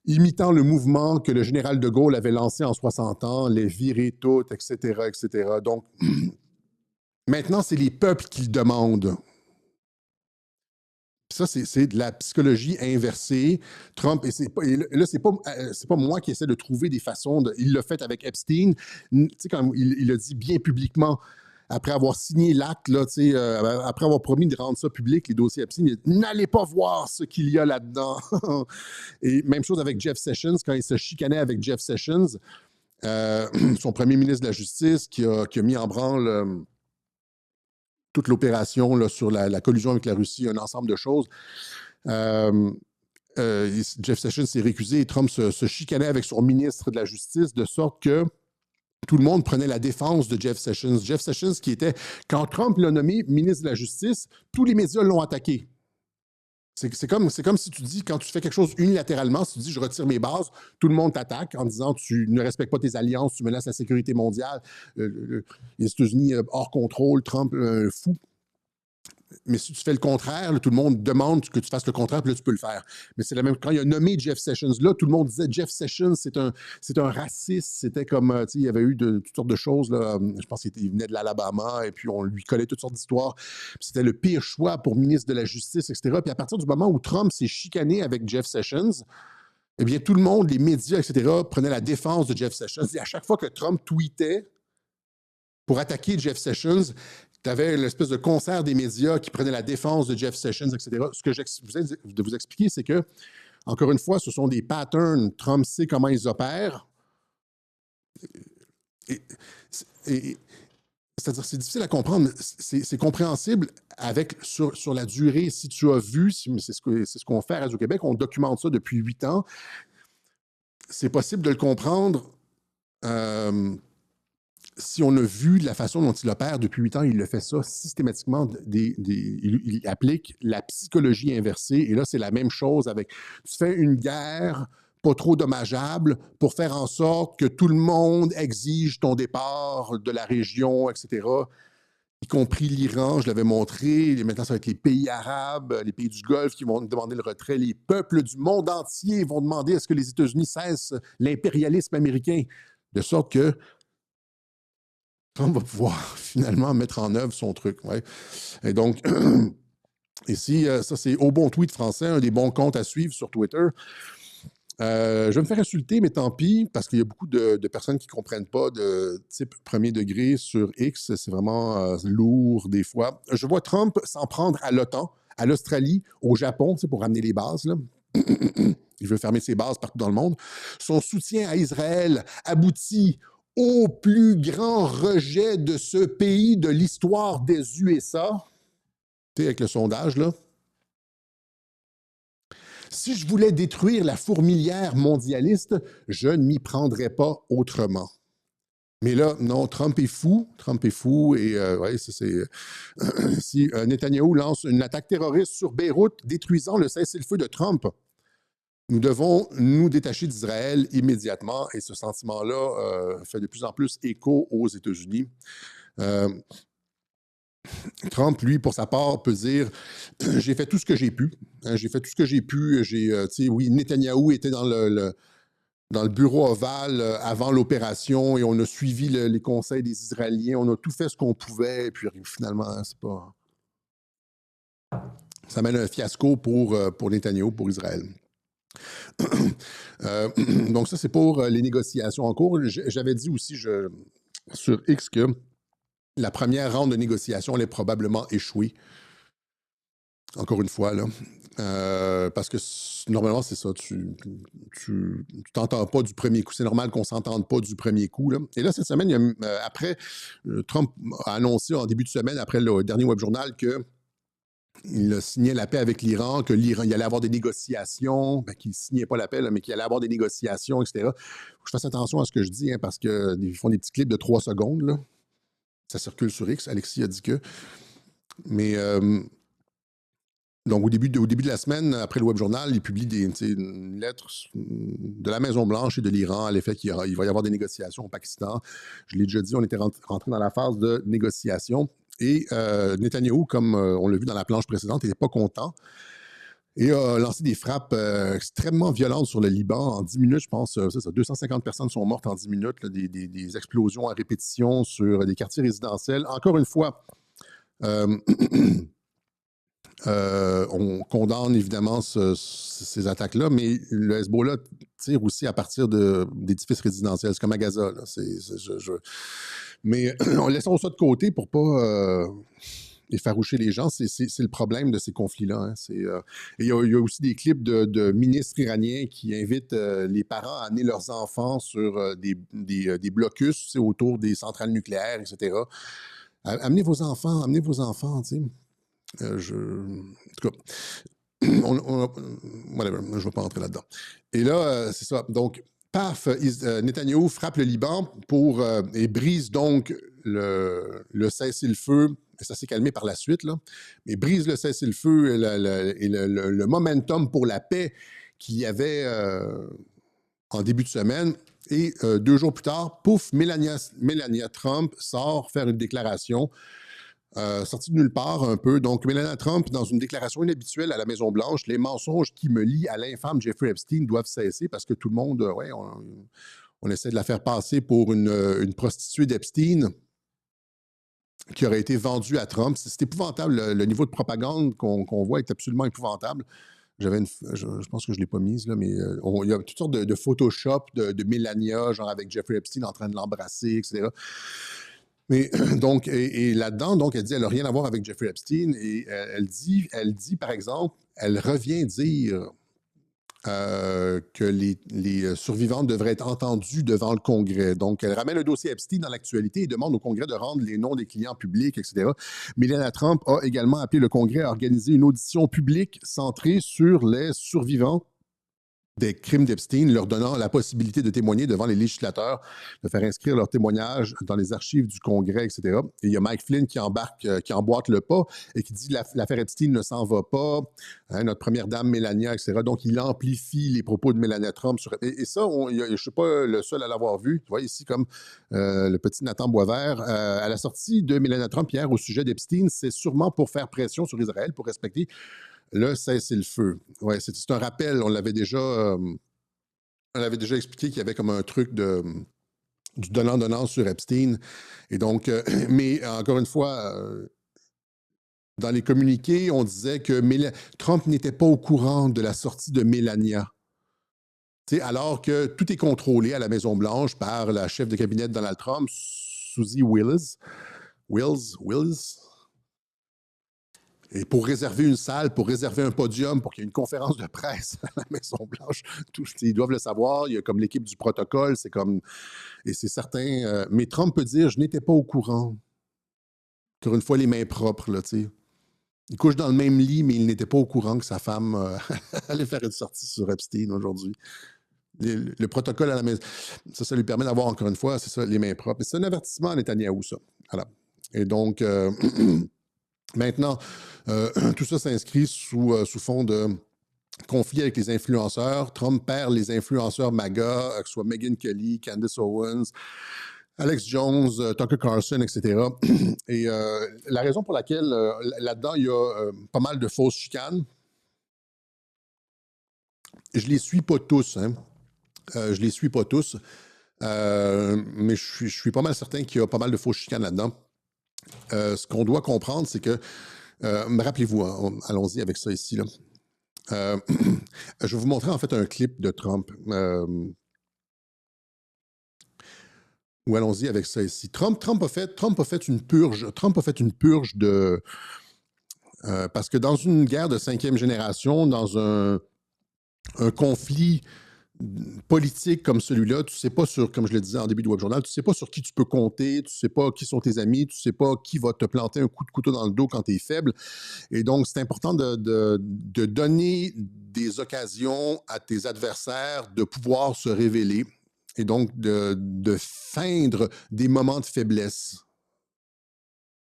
imitant le mouvement que le général de Gaulle avait lancé en 60 ans, les virer toutes, etc., etc. Donc, maintenant, c'est les peuples qui le demandent. Ça, c'est de la psychologie inversée. Trump, et là, c'est pas moi qui essaie de trouver des façons il l'a fait avec Epstein. Tu sais, quand il a dit bien publiquement, après avoir signé l'acte, après avoir promis de rendre ça public, les dossiers Epstein, il a dit, n'allez pas voir ce qu'il y a là-dedans. Et même chose avec Jeff Sessions, quand il se chicanait avec Jeff Sessions, son premier ministre de la Justice, qui a mis en branle toute l'opération sur la collusion avec la Russie, un ensemble de choses. Jeff Sessions s'est récusé et Trump se chicanait avec son ministre de la Justice de sorte que tout le monde prenait la défense de Jeff Sessions. Jeff Sessions qui était, quand Trump l'a nommé ministre de la Justice, tous les médias l'ont attaqué. C'est comme si tu dis, quand tu fais quelque chose unilatéralement, si tu dis je retire mes bases, tout le monde t'attaque en disant tu ne respectes pas tes alliances, tu menaces la sécurité mondiale, les États-Unis hors contrôle, Trump fou. Mais si tu fais le contraire, là, tout le monde demande que tu fasses le contraire, puis là, tu peux le faire. Mais c'est la même. Quand il a nommé Jeff Sessions, là, tout le monde disait Jeff Sessions, c'est un raciste. C'était comme, tu sais, il y avait eu toutes sortes de choses. Là. Je pense qu'il venait de l'Alabama, et puis on lui collait toutes sortes d'histoires. C'était le pire choix pour ministre de la Justice, etc. Puis à partir du moment où Trump s'est chicané avec Jeff Sessions, eh bien, tout le monde, les médias, etc., prenaient la défense de Jeff Sessions. Et à chaque fois que Trump tweetait pour attaquer Jeff Sessions, tu avais l'espèce de concert des médias qui prenaient la défense de Jeff Sessions, etc. Ce que j'essaie de vous expliquer, c'est que, encore une fois, ce sont des patterns. Trump sait comment ils opèrent. C'est-à-dire, c'est difficile à comprendre, mais c'est compréhensible sur la durée. Si tu as vu, c'est ce qu'on fait à Radio-Québec, on documente ça depuis 8 ans. C'est possible de le comprendre. Si on a vu la façon dont il opère depuis 8 ans, il le fait ça systématiquement. Il applique la psychologie inversée. Et là, c'est la même chose avec... Tu fais une guerre pas trop dommageable pour faire en sorte que tout le monde exige ton départ de la région, etc., y compris l'Iran, je l'avais montré. Maintenant, ça va être les pays arabes, les pays du Golfe qui vont demander le retrait. Les peuples du monde entier vont demander à ce que les États-Unis cessent l'impérialisme américain, de sorte que Trump va pouvoir finalement mettre en œuvre son truc. Ouais. Et donc, ici, ça c'est Au Bon Tweet français, un des bons comptes à suivre sur Twitter. Je vais me faire insulter, mais tant pis, parce qu'il y a beaucoup de personnes qui ne comprennent pas de type premier degré sur X. C'est vraiment lourd des fois. Je vois Trump s'en prendre à l'OTAN, à l'Australie, au Japon, pour ramener les bases. Là. Il veut fermer ses bases partout dans le monde. Son soutien à Israël aboutit au plus grand rejet de ce pays de l'histoire des USA. Tu sais, avec le sondage, là. Si je voulais détruire la fourmilière mondialiste, je ne m'y prendrais pas autrement. Mais là, non, Trump est fou. Trump est fou. Et ouais, c'est... si Netanyahou lance une attaque terroriste sur Beyrouth, détruisant le cessez-le-feu de Trump, nous devons nous détacher d'Israël immédiatement. Et ce sentiment-là fait de plus en plus écho aux États-Unis. Trump, lui, pour sa part, peut dire « J'ai fait tout ce que j'ai pu. J'ai fait tout ce que j'ai pu. Oui, Netanyahou était dans dans le bureau ovale avant l'opération et on a suivi les conseils des Israéliens. On a tout fait ce qu'on pouvait. Et puis finalement, c'est pas. Ça mène à un fiasco pour Netanyahou, pour Israël. Donc, ça, c'est pour les négociations en cours. J'avais dit aussi sur X que la première ronde de négociation allait probablement échouer. Encore une fois, là. Parce que normalement, c'est ça. Tu t'entends pas du premier coup. C'est normal qu'on s'entende pas du premier coup. Là. Et là, cette semaine, après, Trump a annoncé en début de semaine, après le dernier web journal, qu'il a signé la paix avec l'Iran, que l'Iran, il allait avoir des négociations, qu'il ne signait pas la paix, là, mais qu'il allait avoir des négociations, etc. Faut que je fasse attention à ce que je dis, hein, parce qu'ils font des petits clips de 3 secondes. Là. Ça circule sur X. Alexis a dit que. Mais donc, au début de la semaine, après le web journal, il publie une lettre de la Maison-Blanche et de l'Iran à l'effet qu'il va y avoir des négociations au Pakistan. Je l'ai déjà dit, on était rentré dans la phase de négociation. Et Netanyahou, comme on l'a vu dans la planche précédente, n'était pas content et a lancé des frappes extrêmement violentes sur le Liban. En 10 minutes, je pense, c'est ça, 250 personnes sont mortes en 10 minutes, là, des explosions à répétition sur des quartiers résidentiels. Encore une fois, on condamne évidemment ces attaques-là, mais le Hezbollah tire aussi à partir d'édifices résidentiels. C'est comme à Gaza. Là. Mais laissons ça de côté pour pas effaroucher les gens. C'est le problème de ces conflits-là. Hein. Il y a aussi des clips de ministres iraniens qui invitent les parents à amener leurs enfants sur des blocus autour des centrales nucléaires, etc. Amenez vos enfants, tu sais. En tout cas, whatever, je ne vais pas rentrer là-dedans. Et là, c'est ça. Donc, paf, Netanyahou frappe le Liban et brise donc le cessez-le-feu. Ça s'est calmé par la suite, là. Mais brise le cessez-le-feu et le momentum pour la paix qu'il y avait en début de semaine. Et 2 jours plus tard, pouf, Melania Trump sort faire une déclaration. Sorti de nulle part un peu. Donc, Melania Trump, dans une déclaration inhabituelle à la Maison-Blanche, les mensonges qui me lient à l'infâme Jeffrey Epstein doivent cesser parce que tout le monde, on essaie de la faire passer pour une prostituée d'Epstein qui aurait été vendue à Trump. C'est épouvantable. Le niveau de propagande qu'on voit est absolument épouvantable. Je pense que je ne l'ai pas mise, là, mais il y a toutes sortes de Photoshop de Melania, genre avec Jeffrey Epstein en train de l'embrasser, etc. Mais donc, et là-dedans, donc, elle dit elle n'a rien à voir avec Jeffrey Epstein. Et elle dit, par exemple, elle revient dire que les survivantes devraient être entendues devant le Congrès. Donc, elle ramène le dossier Epstein dans l'actualité et demande au Congrès de rendre les noms des clients publics, etc. Melania Trump a également appelé le Congrès à organiser une audition publique centrée sur les survivants des crimes d'Epstein, leur donnant la possibilité de témoigner devant les législateurs, de faire inscrire leur témoignage dans les archives du Congrès, etc. Et il y a Mike Flynn qui emboîte le pas et qui dit l'affaire Epstein ne s'en va pas, hein, notre première dame Melania, etc. Donc, il amplifie les propos de Melania Trump. Et ça, je ne suis pas le seul à l'avoir vu. Tu vois, ici, comme le petit Nathan Boisvert, à la sortie de Melania Trump hier au sujet d'Epstein, c'est sûrement pour faire pression sur Israël, pour respecter le cessez-le-feu. Ouais, c'est un rappel. On l'avait déjà expliqué qu'il y avait comme un truc du donnant-donnant sur Epstein. Et donc, mais encore une fois, dans les communiqués, on disait que Trump n'était pas au courant de la sortie de Melania. Alors que tout est contrôlé à la Maison-Blanche par la chef de cabinet de Donald Trump, Susie Wills. Et pour réserver une salle, pour réserver un podium, pour qu'il y ait une conférence de presse à la Maison-Blanche, ils doivent le savoir. Il y a comme l'équipe du protocole, c'est comme. Et c'est certain. Mais Trump peut dire je n'étais pas au courant. Encore une fois, les mains propres, là, tu sais. Il couche dans le même lit, mais il n'était pas au courant que sa femme allait faire une sortie sur Epstein aujourd'hui. Le protocole à la maison, ça lui permet d'avoir, encore une fois, c'est ça, les mains propres. Et c'est un avertissement à Netanyahou, ça. Voilà. Et donc. Maintenant, tout ça s'inscrit sous fond de conflit avec les influenceurs. Trump perd les influenceurs MAGA, que ce soit Megyn Kelly, Candace Owens, Alex Jones, Tucker Carlson, etc. Et la raison pour laquelle, là-dedans, il y a pas mal de fausses chicanes. Je les suis pas tous, hein. Je les suis pas tous, mais je suis pas mal certain qu'il y a pas mal de fausses chicanes là-dedans. Ce qu'on doit comprendre, c'est que, rappelez-vous, hein, allons-y avec ça ici, là. Je vais vous montrer en fait un clip de Trump. Ou allons-y avec ça ici. Trump a fait une purge. Trump a fait une purge de. Parce que dans une guerre de 5e génération, dans un conflit politique comme celui-là, tu sais pas sur, comme je le disais en début du Web Journal, tu sais pas sur qui tu peux compter, tu sais pas qui sont tes amis, tu sais pas qui va te planter un coup de couteau dans le dos quand tu es faible. Et donc, c'est important de donner des occasions à tes adversaires de pouvoir se révéler et donc de feindre des moments de faiblesse.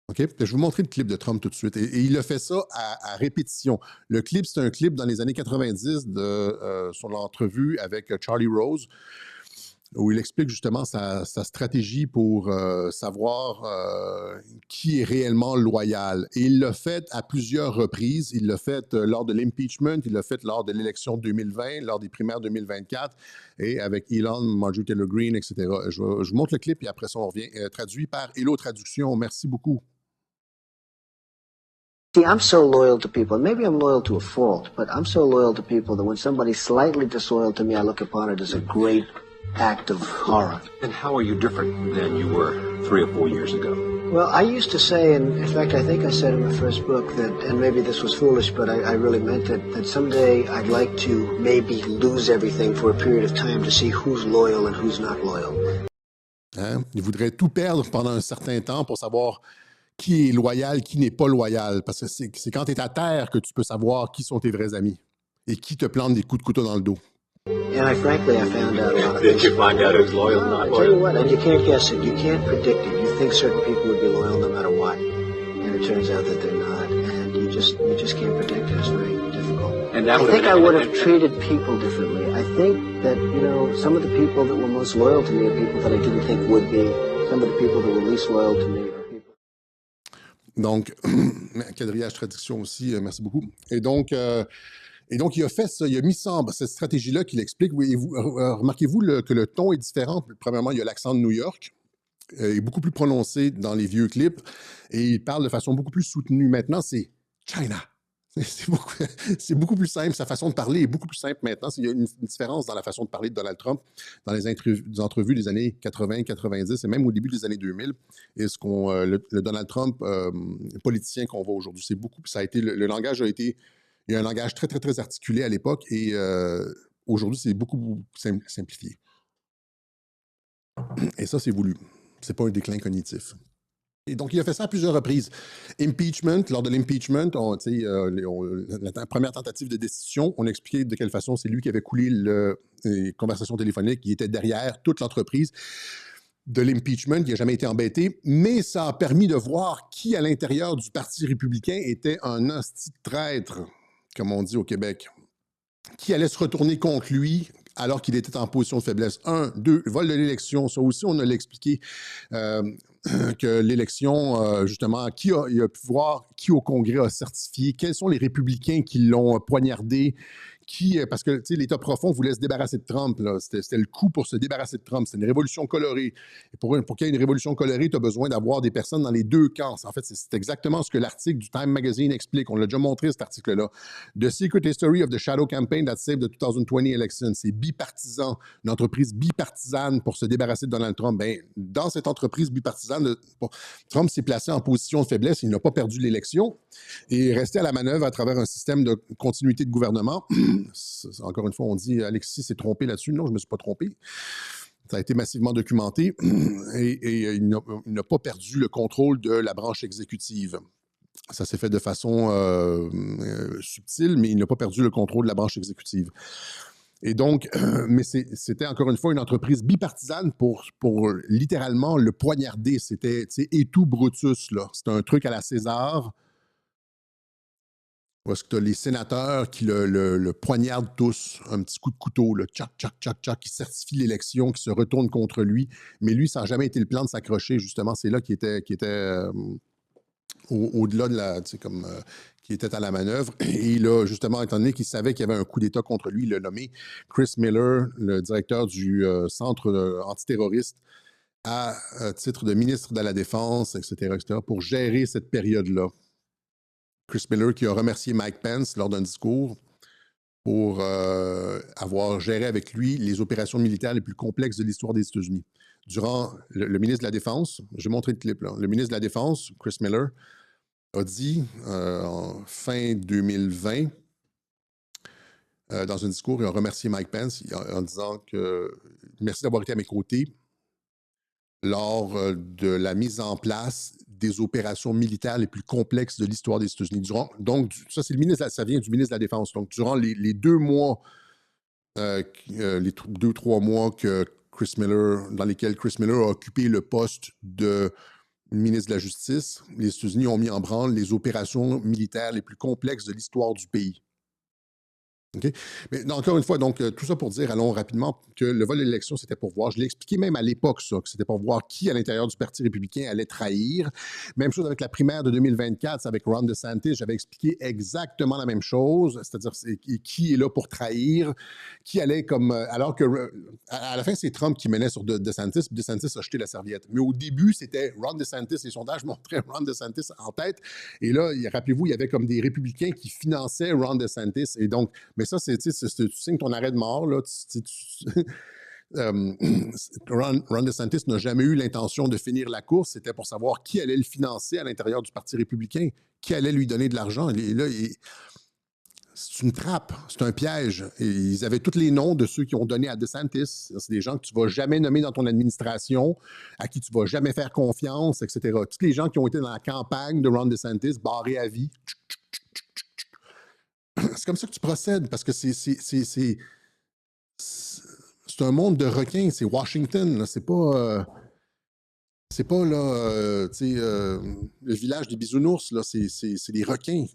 OK? Je vais vous montrer le clip de Trump tout de suite. Et il a fait ça à répétition. Le clip, c'est un clip dans les années 90 de son entrevue avec Charlie Rose, où il explique justement sa stratégie pour savoir qui est réellement loyal. Et il l'a fait à plusieurs reprises. Il l'a fait lors de l'impeachment, il l'a fait lors de l'élection 2020, lors des primaires 2024, et avec Elon, Marjorie Taylor Greene, etc. Je vous montre le clip et après ça, on revient. Traduit par Hello Traduction. Merci beaucoup. See, I'm so loyal to people, and maybe I'm loyal to a fault, but I'm so loyal to people that when somebody's slightly disloyal to me, I look upon it as a great act of horror. And how are you different than you were 3 or 4 years ago? Well, I used to say, and in fact, I think I said in my first book that, and maybe this was foolish, but I really meant it, that someday I'd like to maybe lose everything for a period of time to see who's loyal and who's not loyal. Hein? Il voudrait tout perdre pendant un certain temps pour savoir qui est loyal, qui n'est pas loyal. Parce que c'est quand tu es à terre que tu peux savoir qui sont tes vrais amis et qui te plantent des coups de couteau dans le dos. And frankly, I found out a lot of Did things. you find out who's loyal and not I tell you loyal? what, and you can't guess it. You can't predict it. You think certain people would be loyal no matter what, and it turns out that they're not. And you just can't predict it. It's very difficult. And that I would think I have would have treated people differently. I think that, some of the people that were most loyal to me are people that I didn't think would be. Some of the people that were least loyal to me are people. Donc, quadrillage traduction aussi, merci beaucoup. Et donc, il a fait ça, il a mis ça cette stratégie-là qu'il explique. Remarquez-vous que le ton est différent. Premièrement, il y a l'accent de New York, est beaucoup plus prononcé dans les vieux clips, et il parle de façon beaucoup plus soutenue. Maintenant, c'est China. C'est beaucoup plus simple. Sa façon de parler est beaucoup plus simple maintenant. Il y a une différence dans la façon de parler de Donald Trump dans les entrevues des années 80, 90 et même au début des années 2000. Et le Donald Trump politicien qu'on voit aujourd'hui, c'est beaucoup. Ça a été le langage a été. Il y a un langage très, très, très articulé à l'époque et aujourd'hui, c'est beaucoup simplifié. Et ça, c'est voulu. C'est pas un déclin cognitif. Et donc, il a fait ça à plusieurs reprises. Impeachment, lors de l'impeachment, la première tentative de destitution, on expliquait de quelle façon c'est lui qui avait coulé les conversations téléphoniques, qui était derrière toute l'entreprise de l'impeachment, qui n'a jamais été embêté, mais ça a permis de voir qui, à l'intérieur du Parti républicain, était un hostie de traître, comme on dit au Québec, qui allait se retourner contre lui alors qu'il était en position de faiblesse. 1, 2, vol de l'élection. Ça aussi, on a l'expliqué que l'élection, justement, il a pu voir qui au Congrès a certifié, quels sont les républicains qui l'ont poignardé, parce que l'État profond voulait se débarrasser de Trump. C'était le coup pour se débarrasser de Trump. C'était une révolution colorée. Et pour qu'il y ait une révolution colorée, tu as besoin d'avoir des personnes dans les deux camps. En fait, c'est exactement ce que l'article du Time Magazine explique. On l'a déjà montré, cet article-là. The Secret History of the Shadow Campaign that saved the 2020 election. C'est bipartisan, une entreprise bipartisane pour se débarrasser de Donald Trump. Ben, dans cette entreprise bipartisane, Trump s'est placé en position de faiblesse. Il n'a pas perdu l'élection et est resté à la manœuvre à travers un système de continuité de gouvernement. Encore une fois, on dit Alexis s'est trompé là-dessus. Non, je ne me suis pas trompé. Ça a été massivement documenté et il n'a pas perdu le contrôle de la branche exécutive. Ça s'est fait de façon subtile, mais il n'a pas perdu le contrôle de la branche exécutive. Et donc, mais c'était encore une fois une entreprise bipartisane pour littéralement le poignarder. C'était et tout Brutus, là. C'était un truc à la César. Où est-ce que tu as les sénateurs qui le poignardent tous, un petit coup de couteau, le tchac, tchac, tchac, tchac, qui certifie l'élection, qui se retourne contre lui. Mais lui, ça n'a jamais été le plan de s'accrocher, justement. C'est là qu'il était au-delà de la, tu sais, comme qui était à la manœuvre. Et il a justement, étant donné qu'il savait qu'il y avait un coup d'État contre lui, il a nommé Chris Miller, le directeur du centre antiterroriste, à titre de ministre de la Défense, etc., pour gérer cette période-là. Chris Miller qui a remercié Mike Pence lors d'un discours pour avoir géré avec lui les opérations militaires les plus complexes de l'histoire des États-Unis. Durant le ministre de la Défense, j'ai montré le clip là, le ministre de la Défense, Chris Miller, a dit en fin 2020, dans un discours, il a remercié Mike Pence en disant que merci d'avoir été à mes côtés lors de la mise en place des opérations militaires les plus complexes de l'histoire des États-Unis. Donc, ça, c'est le ministre, ça vient du ministre de la Défense. Donc, durant les 2 mois, les 2-3 mois dans lesquels Chris Miller a occupé le poste de ministre de la Justice, les États-Unis ont mis en branle les opérations militaires les plus complexes de l'histoire du pays. Okay? Mais encore une fois, donc, tout ça pour dire, allons rapidement, que le vol de l'élection, c'était pour voir. Je l'ai expliqué même à l'époque, ça, que c'était pour voir qui, à l'intérieur du Parti républicain, allait trahir. Même chose avec la primaire de 2024, avec Ron DeSantis. J'avais expliqué exactement la même chose, c'est-à-dire qui est là pour trahir, qui allait comme. Alors que à la fin, c'est Trump qui menait sur DeSantis, puis DeSantis a jeté la serviette. Mais au début, c'était Ron DeSantis. Les sondages montraient Ron DeSantis en tête. Et là, rappelez-vous, il y avait comme des républicains qui finançaient Ron DeSantis. Et donc, mais ça, tu signes ton arrêt de mort. Là, Ron DeSantis n'a jamais eu l'intention de finir la course. C'était pour savoir qui allait le financer à l'intérieur du Parti républicain, qui allait lui donner de l'argent. Et là, c'est une trappe, c'est un piège. Et ils avaient tous les noms de ceux qui ont donné à DeSantis. C'est des gens que tu ne vas jamais nommer dans ton administration, à qui tu ne vas jamais faire confiance, etc. Tous les gens qui ont été dans la campagne de Ron DeSantis, barrés à vie. C'est comme ça que tu procèdes, parce que c'est un monde de requins, c'est Washington, là, c'est pas là, le village des bisounours, là, c'est des requins,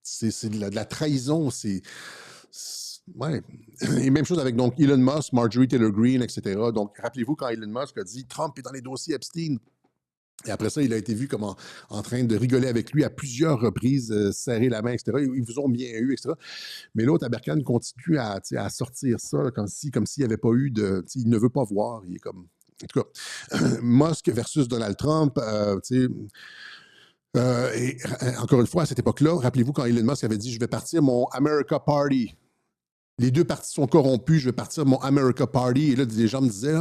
c'est de la trahison, ouais. Et même chose avec donc Elon Musk, Marjorie Taylor Greene, etc. Donc, rappelez-vous quand Elon Musk a dit « Trump est dans les dossiers Epstein ». Et après ça, il a été vu comme en train de rigoler avec lui à plusieurs reprises, serrer la main, etc. Ils vous ont bien eu, etc. Mais l'autre, Aberkan, continue à sortir ça là, comme s'il n'y avait pas eu de... Il ne veut pas voir. Il est comme... En tout cas, Musk versus Donald Trump, et encore une fois, à cette époque-là, rappelez-vous quand Elon Musk avait dit « Je vais partir mon America Party ». Les deux partis sont corrompus, je vais partir mon America Party. Et là, des gens me disaient,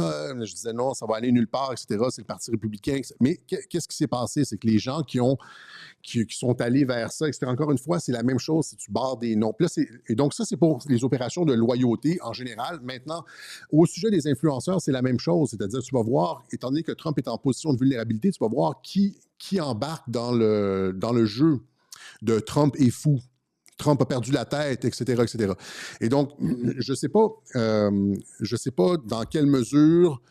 je disais non, ça va aller nulle part, etc. C'est le Parti républicain. Mais qu'est-ce qui s'est passé? C'est que les gens qui sont allés vers ça, etc. Encore une fois, c'est la même chose si tu barres des noms. Et donc, ça, c'est pour les opérations de loyauté en général. Maintenant, au sujet des influenceurs, c'est la même chose. C'est-à-dire, tu vas voir, étant donné que Trump est en position de vulnérabilité, tu vas voir qui embarque dans le jeu de Trump est fou. Trump a perdu la tête, etc., etc. Et donc, je ne sais pas dans quelle mesure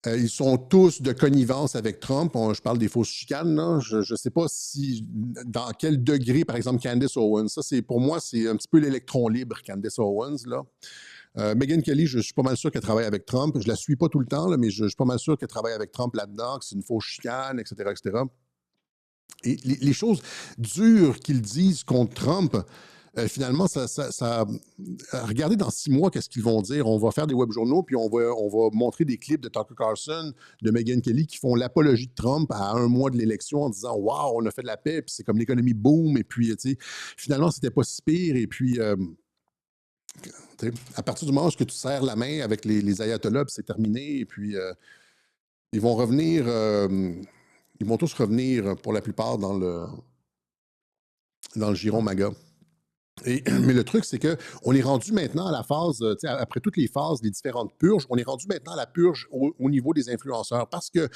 ils sont tous de connivence avec Trump. Je parle des fausses chicanes, là. Je ne sais pas dans quel degré, par exemple, Candace Owens. Ça, pour moi, c'est un petit peu l'électron libre, Candace Owens, là. Megyn Kelly, je suis pas mal sûr qu'elle travaille avec Trump. Je la suis pas tout le temps, là, mais je suis pas mal sûr qu'elle travaille avec Trump là-dedans, que c'est une fausse chicane, etc., etc. Et les choses dures qu'ils disent contre Trump, finalement, regardez dans 6 mois, qu'est-ce qu'ils vont dire. On va faire des webjournaux, puis on va montrer des clips de Tucker Carlson, de Megyn Kelly, qui font l'apologie de Trump à 1 mois de l'élection en disant « Wow, on a fait de la paix, puis c'est comme l'économie boom. » Et puis, finalement, c'était pas si pire. Et puis, à partir du moment où tu serres la main avec les ayatollahs, c'est terminé. Et puis, ils vont revenir... ils vont tous revenir, pour la plupart, dans le giron MAGA. Mais le truc, c'est qu'on est rendu maintenant à la phase, après toutes les phases, les différentes purges, on est rendu maintenant à la purge au niveau des influenceurs. Parce que,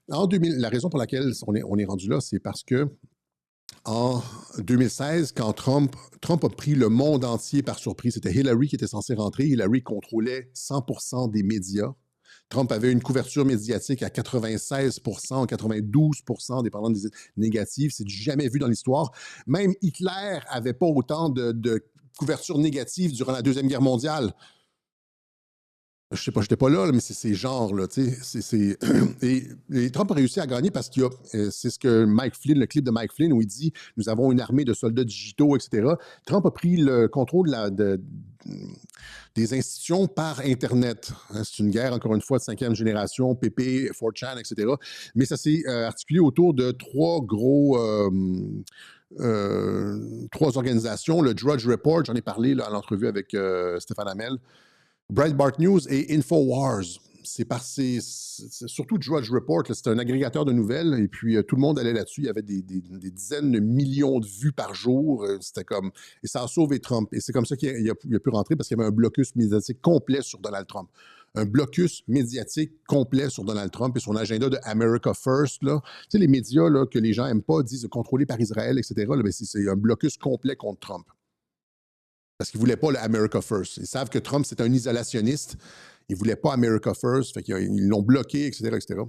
la raison pour laquelle on est rendu là, c'est parce que en 2016, quand Trump a pris le monde entier par surprise, c'était Hillary qui était censée rentrer. Hillary contrôlait 100% des médias. Trump avait une couverture médiatique à 96%, 92%, dépendant des négatives. C'est du jamais vu dans l'histoire. Même Hitler n'avait pas autant de couverture négative durant la Deuxième Guerre mondiale. Je sais pas, j'étais pas là, mais c'est ces genres-là, tu sais. Et Trump a réussi à gagner parce qu'il y a, c'est ce que Mike Flynn, le clip de Mike Flynn, où il dit nous avons une armée de soldats digitaux, etc. Trump a pris le contrôle des institutions par Internet. Hein, c'est une guerre, encore une fois, de 5e génération, PP, 4chan, etc. Mais ça s'est articulé autour de trois organisations. Le Drudge Report, j'en ai parlé là, à l'entrevue avec Stéphane Hamel. Breitbart News et InfoWars. C'est surtout Drudge Report, c'est un agrégateur de nouvelles, et puis tout le monde allait là-dessus. Il y avait des dizaines de millions de vues par jour. C'était comme. Et ça a sauvé Trump. Et c'est comme ça qu'il a pu rentrer parce qu'il y avait un blocus médiatique complet sur Donald Trump. Un blocus médiatique complet sur Donald Trump et son agenda de America First. Là. Tu sais, les médias là, que les gens n'aiment pas disent contrôlés par Israël, etc. Là, ben, c'est un blocus complet contre Trump. Parce qu'ils ne voulaient pas le America First. Ils savent que Trump, c'est un isolationniste. Ils ne voulaient pas America First. Fait qu'ils l'ont bloqué, etc., etc.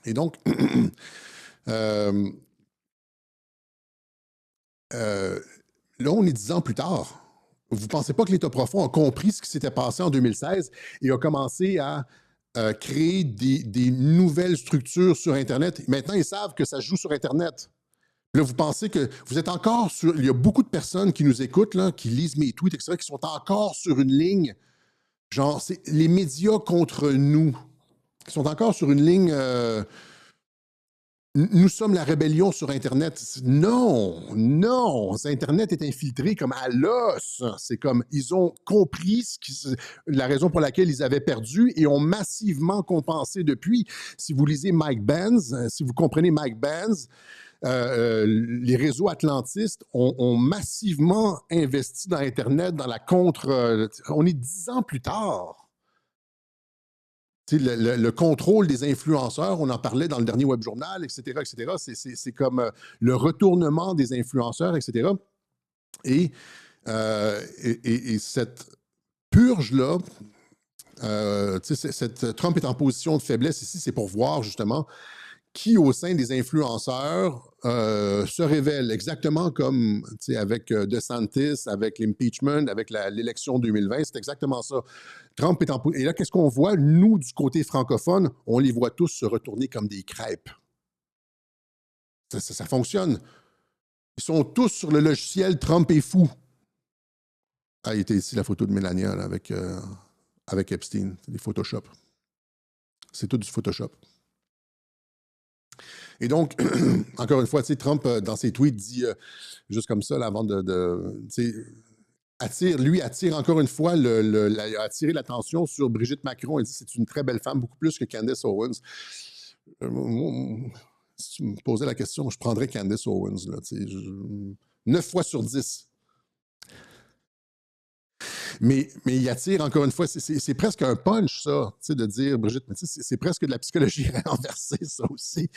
Et donc, là, on est 10 ans plus tard. Vous ne pensez pas que l'État profond a compris ce qui s'était passé en 2016 et a commencé à créer des nouvelles structures sur Internet? Maintenant, ils savent que ça joue sur Internet. Là, vous pensez que vous êtes encore sur... Il y a beaucoup de personnes qui nous écoutent, là, qui lisent mes tweets, etc., qui sont encore sur une ligne, genre, c'est les médias contre nous. Ils sont encore sur une ligne... nous sommes la rébellion sur Internet. Non, non, Internet est infiltré comme à l'os. C'est comme, ils ont compris la raison pour laquelle ils avaient perdu et ont massivement compensé depuis. Si vous lisez Mike Benz, si vous comprenez Mike Benz, les réseaux atlantistes ont massivement investi dans Internet, dans la contre... on est 10 ans plus tard. Le contrôle des influenceurs, on en parlait dans le dernier web journal, etc., etc. C'est comme le retournement des influenceurs, etc. Et cette purge-là, Trump est en position de faiblesse ici, c'est pour voir justement qui, au sein des influenceurs, se révèle exactement comme avec DeSantis, avec l'impeachment, avec l'élection 2020. C'est exactement ça. Trump est en... Et là, qu'est-ce qu'on voit? Nous, du côté francophone, on les voit tous se retourner comme des crêpes. Ça fonctionne. Ils sont tous sur le logiciel Trump est fou. Ah, il était ici la photo de Melania là, avec Epstein. C'est des Photoshop. C'est tout du Photoshop. Et donc, encore une fois, Trump, dans ses tweets, dit juste comme ça, là, avant attire encore une fois, a attiré l'attention sur Brigitte Macron. Il dit c'est une très belle femme, beaucoup plus que Candace Owens. Si tu me posais la question, je prendrais Candace Owens. Là, 9 fois sur 10. Mais il attire, encore une fois, c'est presque un punch, ça, de dire, Brigitte, mais c'est presque de la psychologie renversée, ça aussi.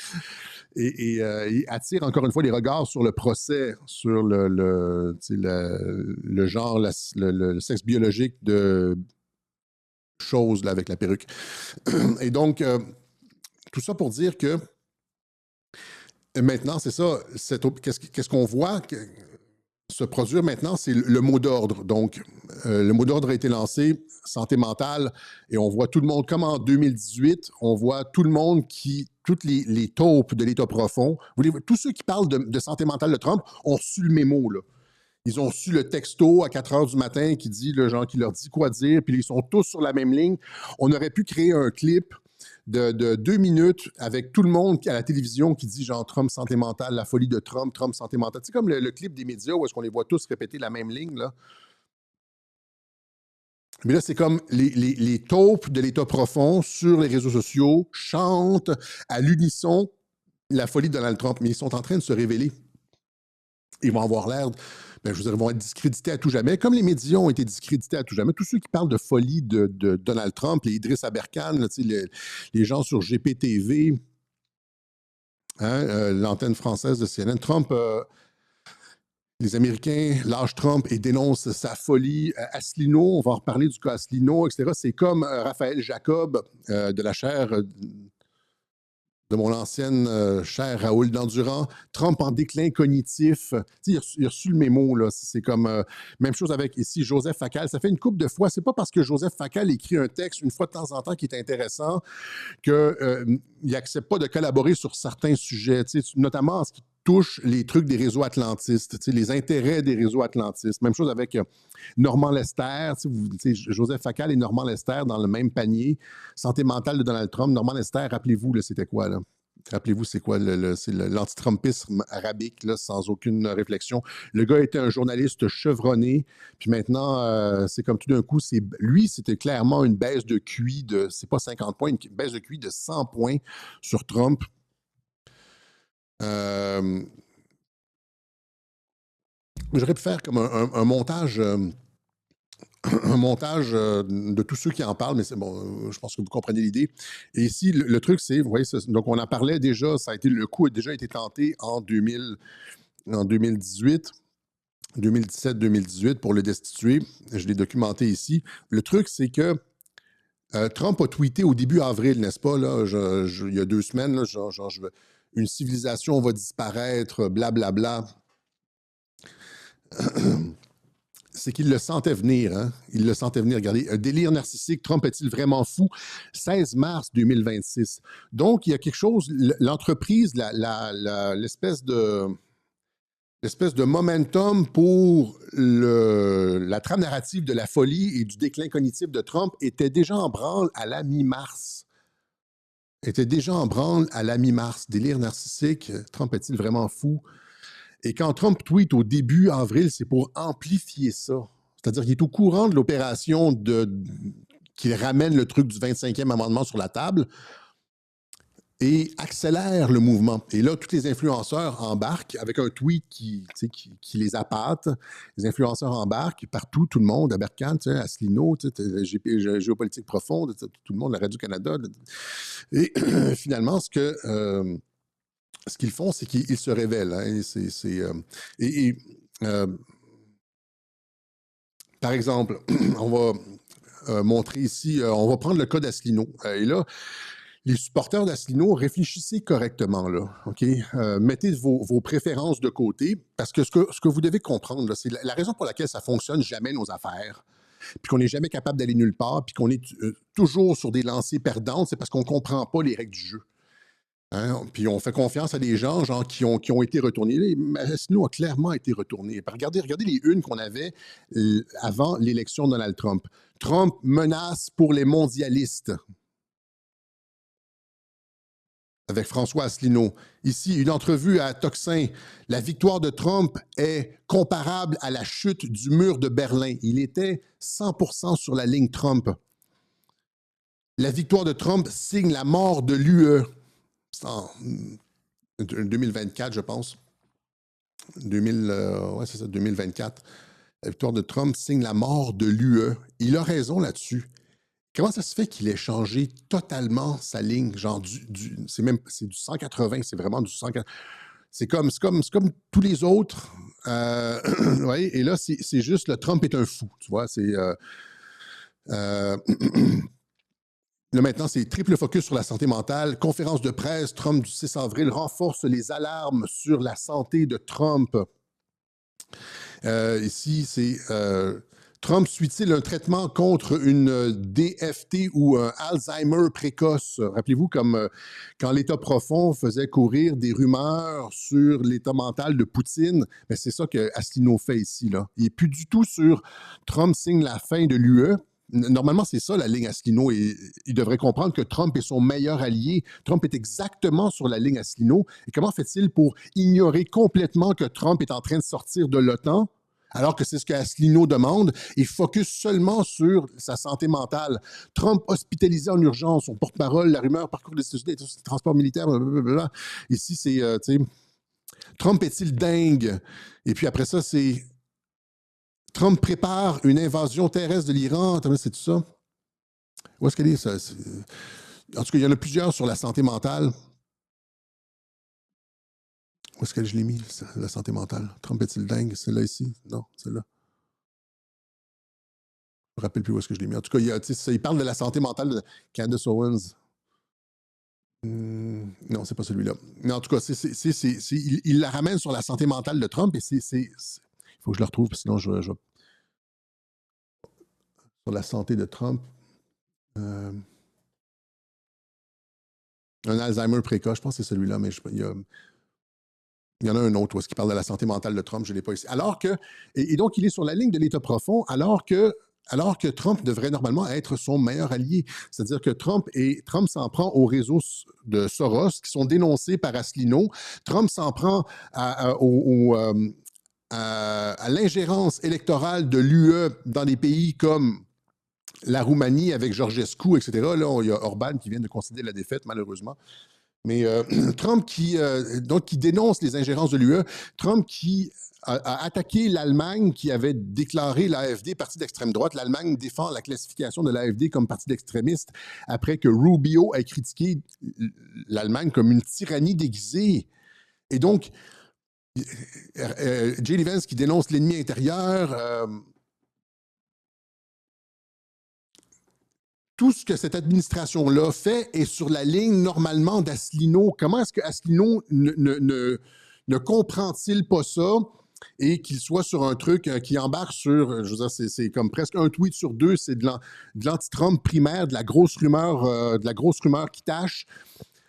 Et il attire, encore une fois, les regards sur le procès, sur le genre, le sexe biologique de choses là, avec la perruque. Et donc, tout ça pour dire que maintenant, c'est ça, qu'est-ce qu'on voit se produire maintenant, c'est le mot d'ordre. Donc, le mot d'ordre a été lancé, santé mentale, et on voit tout le monde, comme en 2018, on voit tout le monde toutes les taupes de l'État profond, tous ceux qui parlent de santé mentale de Trump ont su le mémo, là. Ils ont su le texto à 4 heures du matin qui dit, le genre qui leur dit quoi dire, puis ils sont tous sur la même ligne. On aurait pu créer un clip de 2 minutes avec tout le monde à la télévision qui dit genre Trump santé mentale, la folie de Trump, Trump santé mentale. C'est comme le clip des médias où est-ce qu'on les voit tous répéter la même ligne, là. Mais là, c'est comme les taupes de l'État profond sur les réseaux sociaux chantent à l'unisson la folie de Donald Trump, mais ils sont en train de se révéler. Ils vont avoir l'air... Ben, je veux dire, ils vont être discrédités à tout jamais, comme les médias ont été discrédités à tout jamais. Tous ceux qui parlent de folie de Donald Trump, les Idriss Aberkan, là, les gens sur GPTV, hein, l'antenne française de CNN, Trump, les Américains lâchent Trump et dénoncent sa folie. Asselineau, on va en reparler du cas Asselineau, etc. C'est comme Raphaël Jacob de la chaire de mon ancienne chère Raoul Dandurand. Trump en déclin cognitif. Il a reçu le mémo, là. C'est comme même chose avec ici Joseph Facal. Ça fait une couple de fois. C'est pas parce que Joseph Facal écrit un texte une fois de temps en temps qui est intéressant qu'il n'accepte pas de collaborer sur certains sujets, notamment en ce qui touche les trucs des réseaux atlantistes, les intérêts des réseaux atlantistes. Même chose avec Normand Lester, Joseph Facal et Normand Lester dans le même panier. Santé mentale de Donald Trump. Normand Lester, rappelez-vous, là, c'était quoi, là? Rappelez-vous, c'est quoi? C'est l'anti-trumpisme arabique, là, sans aucune réflexion. Le gars était un journaliste chevronné, puis maintenant, c'est comme tout d'un coup, lui, c'était clairement une baisse de QI de, c'est pas 50 points, une baisse de QI de 100 points sur Trump. J'aurais pu faire comme un montage... un montage de tous ceux qui en parlent, mais c'est bon, je pense que vous comprenez l'idée. Et ici, le truc, c'est, vous voyez, donc on en parlait déjà, le coup a déjà été tenté en 2018, 2017-2018 pour le destituer. Je l'ai documenté ici. Le truc, c'est que Trump a tweeté au début avril, n'est-ce pas, là, il y a 2 semaines, là, une civilisation va disparaître, blablabla. C'est qu'il le sentait venir. Hein? Il le sentait venir. Regardez, un délire narcissique, Trump est-il vraiment fou? 16 mars 2026. Donc, il y a quelque chose, l'entreprise, l'espèce de momentum pour la trame narrative de la folie et du déclin cognitif de Trump était déjà en branle à la mi-mars. Délire narcissique, Trump est-il vraiment fou? Et quand Trump tweet au début avril, c'est pour amplifier ça. C'est-à-dire qu'il est au courant de l'opération qu'il ramène le truc du 25e amendement sur la table et accélère le mouvement. Et là, tous les influenceurs embarquent avec un tweet qui les appâte. Les influenceurs embarquent partout, tout le monde, Aberkan, Asselineau, Géopolitique profonde, tout le monde, la Radio-Canada. Et finalement, ce qu'ils font, c'est qu'ils se révèlent. Hein, par exemple, on va montrer ici, on va prendre le cas d'Asselineau. Et là, les supporters d'Asselineau, réfléchissez correctement, là, OK? Mettez vos préférences de côté, parce que ce que vous devez comprendre, là, c'est la raison pour laquelle ça ne fonctionne jamais, nos affaires, puis qu'on n'est jamais capable d'aller nulle part, puis qu'on est toujours sur des lancées perdantes, c'est parce qu'on ne comprend pas les règles du jeu. Hein? Puis on fait confiance à des gens genre, qui ont été retournés. Asselineau a clairement été retourné. Regardez les unes qu'on avait avant l'élection de Donald Trump. Trump menace pour les mondialistes. Avec François Asselineau. Ici, une entrevue à Tocsin. La victoire de Trump est comparable à la chute du mur de Berlin. Il était 100% sur la ligne Trump. La victoire de Trump signe la mort de l'UE. C'est en 2024, je pense. Ouais, c'est ça, 2024. La victoire de Trump signe la mort de l'UE. Il a raison là-dessus. Comment ça se fait qu'il ait changé totalement sa ligne? Genre, c'est du 180, c'est vraiment du 180. C'est comme tous les autres. Ouais, et là, c'est juste le Trump est un fou. Tu vois, c'est. Là, maintenant, c'est triple focus sur la santé mentale. Conférence de presse, Trump du 6 avril renforce les alarmes sur la santé de Trump. Ici, c'est Trump suit-il un traitement contre une DFT ou un Alzheimer précoce? Rappelez-vous, comme quand l'État profond faisait courir des rumeurs sur l'état mental de Poutine, mais c'est ça que Asselineau fait ici. Là. Il n'est plus du tout sur Trump signe la fin de l'UE. Normalement, c'est ça la ligne Asselineau. Et il devrait comprendre que Trump est son meilleur allié. Trump est exactement sur la ligne Asselineau. Et comment fait-il pour ignorer complètement que Trump est en train de sortir de l'OTAN, alors que c'est ce que Asselineau demande, et focus seulement sur sa santé mentale? Trump hospitalisé en urgence, son porte-parole, la rumeur parcourt les États-Unis, les transports militaires, blablabla. Ici, c'est, Trump est-il dingue? Et puis après ça, c'est Trump prépare une invasion terrestre de l'Iran. C'est tout ça? Où est-ce qu'elle est, ça? En tout cas, il y en a plusieurs sur la santé mentale. Où est-ce que je l'ai mis, la santé mentale? Trump est-il dingue? Celle-là ici? Non, celle-là. Je ne me rappelle plus où est-ce que je l'ai mis. En tout cas, il parle de la santé mentale de Candace Owens. Non, c'est pas celui-là. Mais en tout cas, il la ramène sur la santé mentale de Trump et il faut que je le retrouve, parce que sinon sur la santé de Trump. Un Alzheimer précoce, je pense que c'est celui-là, mais il y en a un autre où est-ce qu'il parle de la santé mentale de Trump, je ne l'ai pas ici. Alors que, et donc il est sur la ligne de l'État profond, alors que Trump devrait normalement être son meilleur allié. C'est-à-dire que Trump s'en prend aux réseaux de Soros qui sont dénoncés par Asselineau. Trump s'en prend à l'ingérence électorale de l'UE dans des pays comme la Roumanie avec Georgescu, etc. Là, il y a Orban qui vient de concéder la défaite, malheureusement. Mais Trump qui dénonce les ingérences de l'UE, Trump qui a attaqué l'Allemagne qui avait déclaré l'AfD parti d'extrême droite. L'Allemagne défend la classification de l'AfD comme parti d'extrémiste après que Rubio ait critiqué l'Allemagne comme une tyrannie déguisée. Et donc, J.D. Vance qui dénonce l'ennemi intérieur. Tout ce que cette administration-là fait est sur la ligne normalement d'Asselineau. Comment est-ce que Asselineau ne comprend-il pas ça et qu'il soit sur un truc qui embarque sur, je veux dire, c'est comme presque un tweet sur deux, c'est de l'anti-Trump primaire, de la grosse rumeur qui tâche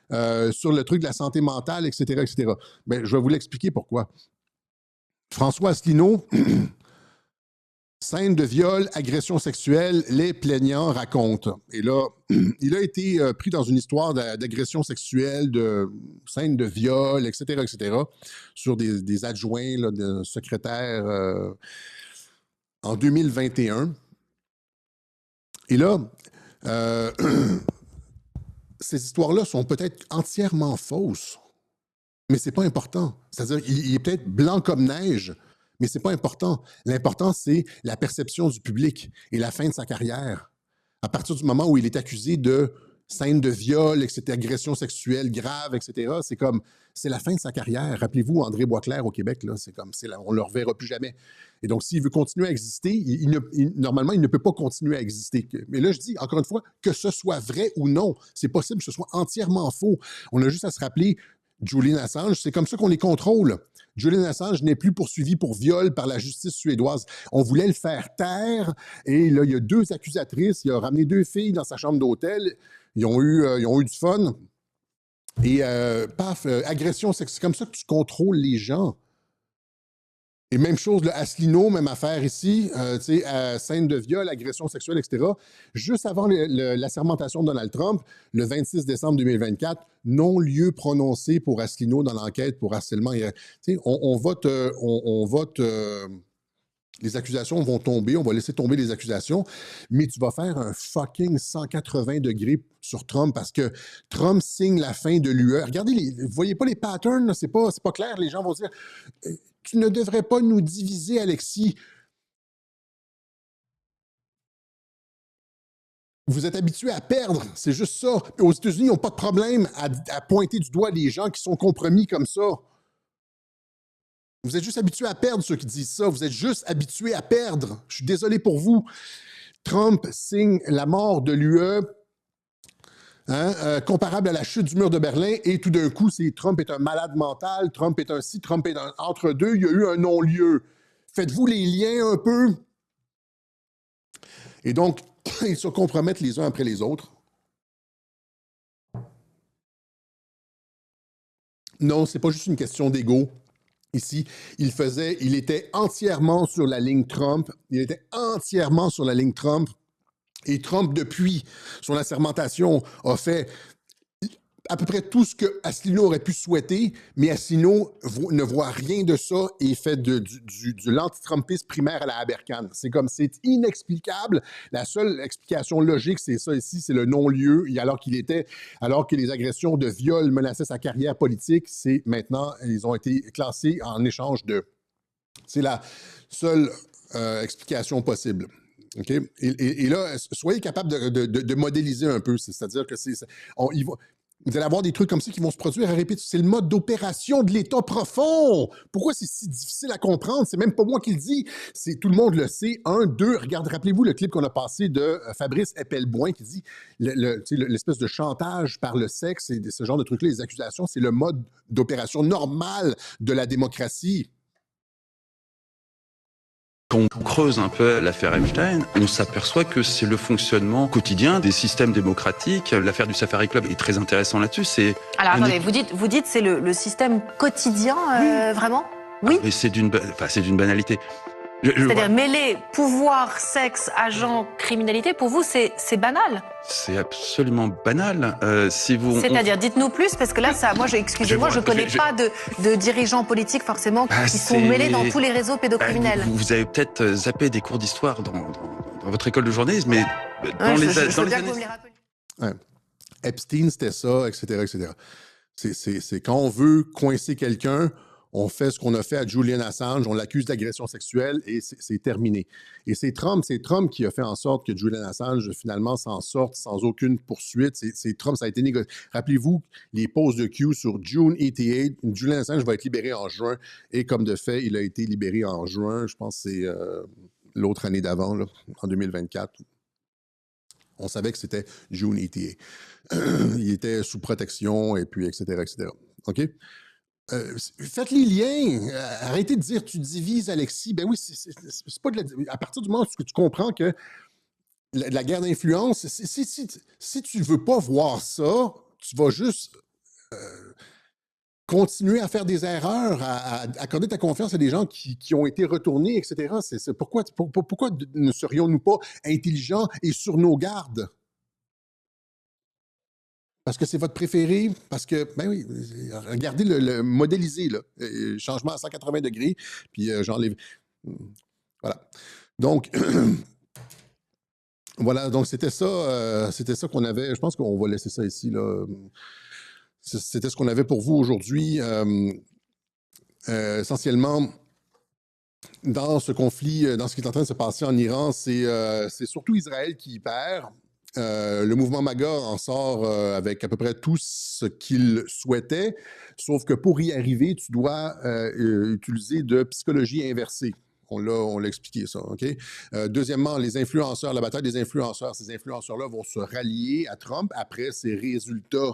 sur le truc de la santé mentale, etc., etc. Bien, je vais vous l'expliquer pourquoi. François Asselineau... Scène de viol, agression sexuelle, les plaignants racontent. Et là, il a été pris dans une histoire d'agression sexuelle, de scène de viol, etc., sur des adjoints là, de secrétaires en 2021. Et là, ces histoires-là sont peut-être entièrement fausses, mais c'est pas important. C'est-à-dire qu'il est peut-être blanc comme neige, mais c'est pas important. L'important, c'est la perception du public et la fin de sa carrière. À partir du moment où il est accusé de scène de viol, etc., agression sexuelle grave, etc., c'est la fin de sa carrière. Rappelez-vous, André Boisclair au Québec, là, on ne le reverra plus jamais. Et donc, s'il veut continuer à exister, normalement, il ne peut pas continuer à exister. Mais là, je dis, encore une fois, que ce soit vrai ou non, c'est possible que ce soit entièrement faux. On a juste à se rappeler Julian Assange, c'est comme ça qu'on les contrôle. Julian Assange n'est plus poursuivi pour viol par la justice suédoise. On voulait le faire taire et là, il y a 2 accusatrices. Il a ramené 2 filles dans sa chambre d'hôtel. Ils ont eu du fun. Et paf, agression sexuelle. C'est comme ça que tu contrôles les gens. Et même chose, le Asselineau, même affaire ici, scène de viol, agression sexuelle, etc. Juste avant l'assermentation de Donald Trump, le 26 décembre 2024, non-lieu prononcé pour Asselineau dans l'enquête pour harcèlement. On vote, les accusations vont tomber, on va laisser tomber les accusations, mais tu vas faire un fucking 180 degrés sur Trump parce que Trump signe la fin de l'UE. Regardez, vous voyez pas les patterns, c'est pas clair, les gens vont dire... Tu ne devrais pas nous diviser, Alexis. Vous êtes habitués à perdre, c'est juste ça. Aux États-Unis, ils n'ont pas de problème à pointer du doigt des gens qui sont compromis comme ça. Vous êtes juste habitués à perdre, ceux qui disent ça. Vous êtes juste habitués à perdre. Je suis désolé pour vous. Trump signe la mort de l'UE, comparable à la chute du mur de Berlin, et tout d'un coup, Trump est un malade mental, Trump est un ci, Trump est un entre-deux, il y a eu un non-lieu. Faites-vous les liens un peu? Et donc, ils se compromettent les uns après les autres. Non, c'est pas juste une question d'ego. Ici, il était entièrement sur la ligne Trump. Il était entièrement sur la ligne Trump. Et Trump, depuis son assermentation, a fait à peu près tout ce que Asselineau aurait pu souhaiter, mais Asselineau ne voit rien de ça et fait de l'anti-Trumpisme primaire à la Abercane. C'est inexplicable. La seule explication logique, c'est ça ici, c'est le non-lieu, alors que les agressions de viol menaçaient sa carrière politique, maintenant, ils ont été classés en échange de... C'est la seule explication possible. Okay? Et là, soyez capable de modéliser un peu, c'est-à-dire que Vous allez avoir des trucs comme ça qui vont se produire à répétition. C'est le mode d'opération de l'État profond. Pourquoi c'est si difficile à comprendre? C'est même pas moi qui le dis. Tout le monde le sait. Un, deux, regarde, rappelez-vous le clip qu'on a passé de Fabrice Epelboin qui dit l'espèce de chantage par le sexe et ce genre de trucs-là, les accusations, c'est le mode d'opération normal de la démocratie. Quand on creuse un peu l'affaire Epstein, on s'aperçoit que c'est le fonctionnement quotidien des systèmes démocratiques. L'affaire du Safari Club est très intéressant là-dessus. Alors attendez, vous dites c'est le système quotidien, vraiment? Oui. Mais c'est d'une banalité. C'est-à-dire mêler pouvoir, sexe, agent, criminalité, pour vous, c'est banal? C'est absolument banal. C'est-à-dire, dites-nous plus, parce que là, excusez-moi, je ne connais pas de dirigeants politiques forcément qui sont mêlés dans tous les réseaux pédocriminels. Vous avez peut-être zappé des cours d'histoire dans votre école de journalisme, mais dans les années... Ouais. Epstein, c'était ça, etc., etc. C'est quand on veut coincer quelqu'un, on fait ce qu'on a fait à Julian Assange, on l'accuse d'agression sexuelle et c'est terminé. Et c'est Trump qui a fait en sorte que Julian Assange finalement s'en sorte sans aucune poursuite. C'est Trump, ça a été négocié. Rappelez-vous les posts de Q sur June 88, Julian Assange va être libéré en juin et comme de fait, il a été libéré en juin, je pense que c'est l'autre année d'avant, en 2024. On savait que c'était June 88. Il était sous protection et puis etc., etc. OK? Faites les liens. Arrêtez de dire tu divises, Alexis. Ben oui, c'est pas de à partir du moment où tu comprends que la guerre d'influence, si tu veux pas voir ça, tu vas juste continuer à faire des erreurs, à accorder ta confiance à des gens qui ont été retournés, etc. Pourquoi ne serions-nous pas intelligents et sur nos gardes? Parce que c'est votre préféré, parce que, ben oui, regardez le modélisé, là, changement à 180 degrés, puis j'enlève. Voilà. Donc, voilà, donc c'était ça qu'on avait. Je pense qu'on va laisser ça ici, là. C'était ce qu'on avait pour vous aujourd'hui. Essentiellement, dans ce conflit, dans ce qui est en train de se passer en Iran, c'est surtout Israël qui y perd. Le mouvement MAGA en sort avec à peu près tout ce qu'il souhaitait, sauf que pour y arriver, tu dois utiliser de psychologie inversée. On l'a expliqué ça, OK? Deuxièmement, les influenceurs, la bataille des influenceurs. Ces influenceurs-là vont se rallier à Trump après ses résultats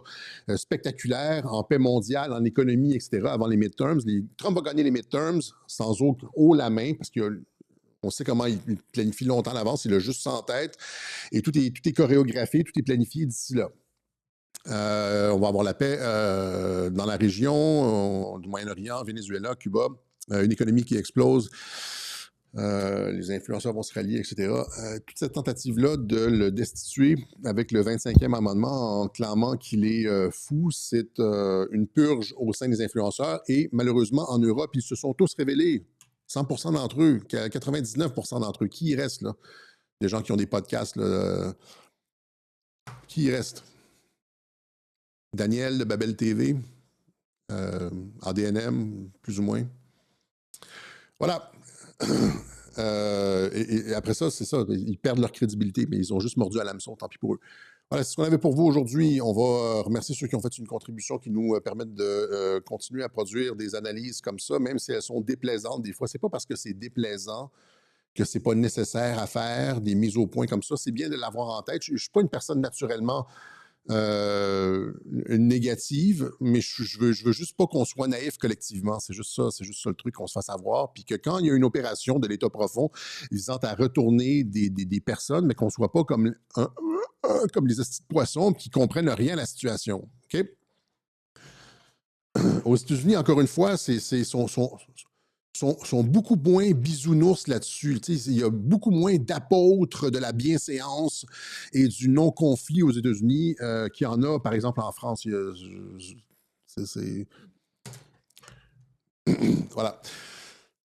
spectaculaires en paix mondiale, en économie, etc., avant les midterms. Trump va gagner les midterms sans haut la main, parce qu'on sait comment il planifie longtemps à l'avance, il a juste ça en tête. Et tout est chorégraphié, tout est planifié d'ici là. On va avoir la paix dans la région du Moyen-Orient, Venezuela, Cuba, une économie qui explose. Les influenceurs vont se rallier, etc. Toute cette tentative-là de le destituer avec le 25e amendement en clamant qu'il est fou, c'est une purge au sein des influenceurs. Et malheureusement, en Europe, ils se sont tous révélés. 100% d'entre eux, 99% d'entre eux. Qui y reste, là? Des gens qui ont des podcasts, là. Qui y reste? Daniel de Babel TV, ADNM, plus ou moins. Voilà. Et après ça, c'est ça. Ils perdent leur crédibilité, mais ils ont juste mordu à l'hameçon, tant pis pour eux. Voilà, c'est ce qu'on avait pour vous aujourd'hui. On va remercier ceux qui ont fait une contribution qui nous permettent de continuer à produire des analyses comme ça, même si elles sont déplaisantes des fois. C'est pas parce que c'est déplaisant que c'est pas nécessaire à faire, des mises au point comme ça. C'est bien de l'avoir en tête. Je suis pas une personne naturellement négative, mais je veux juste pas qu'on soit naïf collectivement. C'est juste ça le truc, qu'on se fasse avoir. Puis que quand il y a une opération de l'État profond visant à retourner des personnes, mais qu'on soit pas comme les hosties de poissons qui comprennent rien à la situation. OK? Aux États-Unis, encore une fois, sont beaucoup moins bisounours là-dessus. Il y a beaucoup moins d'apôtres de la bienséance et du non-conflit aux États-Unis qu'il y en a, par exemple, en France. Voilà.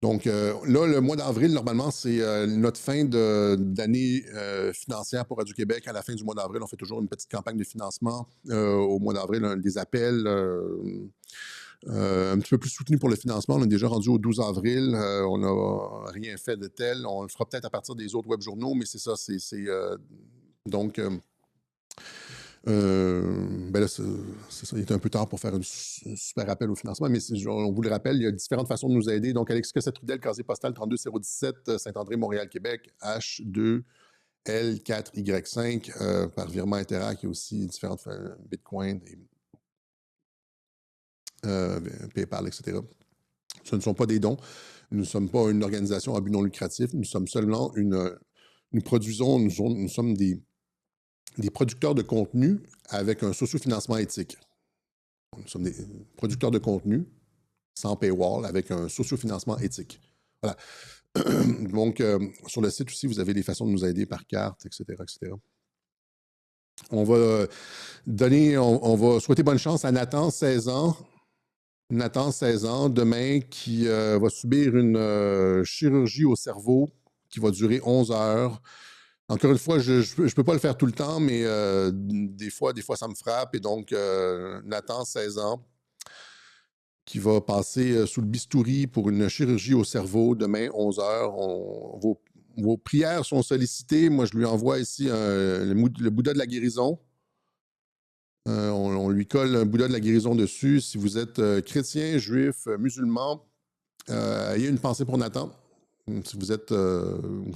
Donc, là, le mois d'avril, normalement, c'est notre fin d'année financière pour Radio-Québec. À la fin du mois d'avril, on fait toujours une petite campagne de financement. Au mois d'avril, des appels un petit peu plus soutenus pour le financement. On est déjà rendu au 12 avril. On n'a rien fait de tel. On le fera peut-être à partir des autres web journaux, mais c'est ça. Donc, Ben là, c'est ça, il est un peu tard pour faire un super appel au financement, mais on vous le rappelle, il y a différentes façons de nous aider. Donc, Alexis Cossette-Trudel, casier postal 32017, Saint-André, Montréal, Québec, H2L4Y5, par virement Interac, il y a aussi différentes Bitcoin, PayPal, etc. Ce ne sont pas des dons. Nous ne sommes pas une organisation à but non lucratif. Nous sommes seulement nous produisons, nous sommes des producteurs de contenu avec un sociofinancement éthique. Nous sommes des producteurs de contenu sans paywall avec un sociofinancement éthique. Voilà. Donc, sur le site aussi, vous avez des façons de nous aider par carte, etc., etc. On va on va souhaiter bonne chance à Nathan, 16 ans. Nathan, 16 ans, demain, qui va subir une chirurgie au cerveau qui va durer 11 heures. Encore une fois, je ne peux pas le faire tout le temps, mais des fois, ça me frappe. Et donc, Nathan, 16 ans, qui va passer sous le bistouri pour une chirurgie au cerveau demain, 11 heures. Vos prières sont sollicitées. Moi, je lui envoie ici le Bouddha de la guérison. On lui colle un Bouddha de la guérison dessus. Si vous êtes chrétien, juif, musulman, ayez une pensée pour Nathan. Si vous êtes ou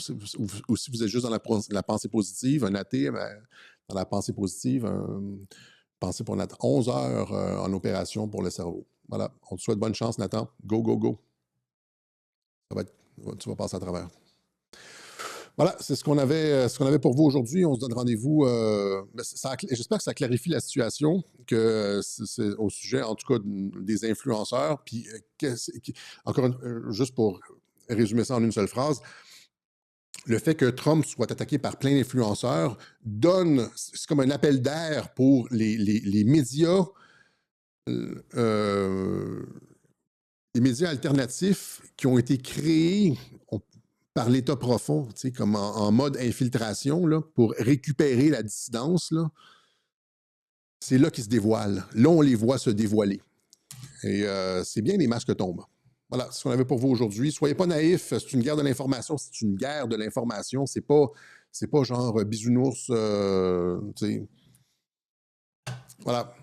si vous êtes juste dans la pensée positive, un athée, dans la pensée positive, pensée pour Nathan. 11 heures en opération pour le cerveau. Voilà. On te souhaite bonne chance, Nathan. Go, go, go. Tu vas passer à travers. Voilà, c'est ce qu'on avait pour vous aujourd'hui. On se donne rendez-vous. J'espère que ça clarifie la situation, que c'est au sujet, en tout cas, des influenceurs. Puis, juste pour résumer ça en une seule phrase, le fait que Trump soit attaqué par plein d'influenceurs c'est comme un appel d'air pour les médias, les médias alternatifs qui ont été créés par l'État profond, tu sais, comme en mode infiltration, là, pour récupérer la dissidence, là. C'est là qu'ils se dévoilent. Là, on les voit se dévoiler. Et c'est bien, les masques tombent. Voilà, c'est ce qu'on avait pour vous aujourd'hui. Soyez pas naïfs, c'est une guerre de l'information. C'est une guerre de l'information. C'est pas genre bisounours, tu sais. Voilà.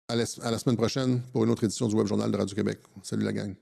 À la semaine prochaine pour une autre édition du Web Journal de Radio-Québec. Salut la gang.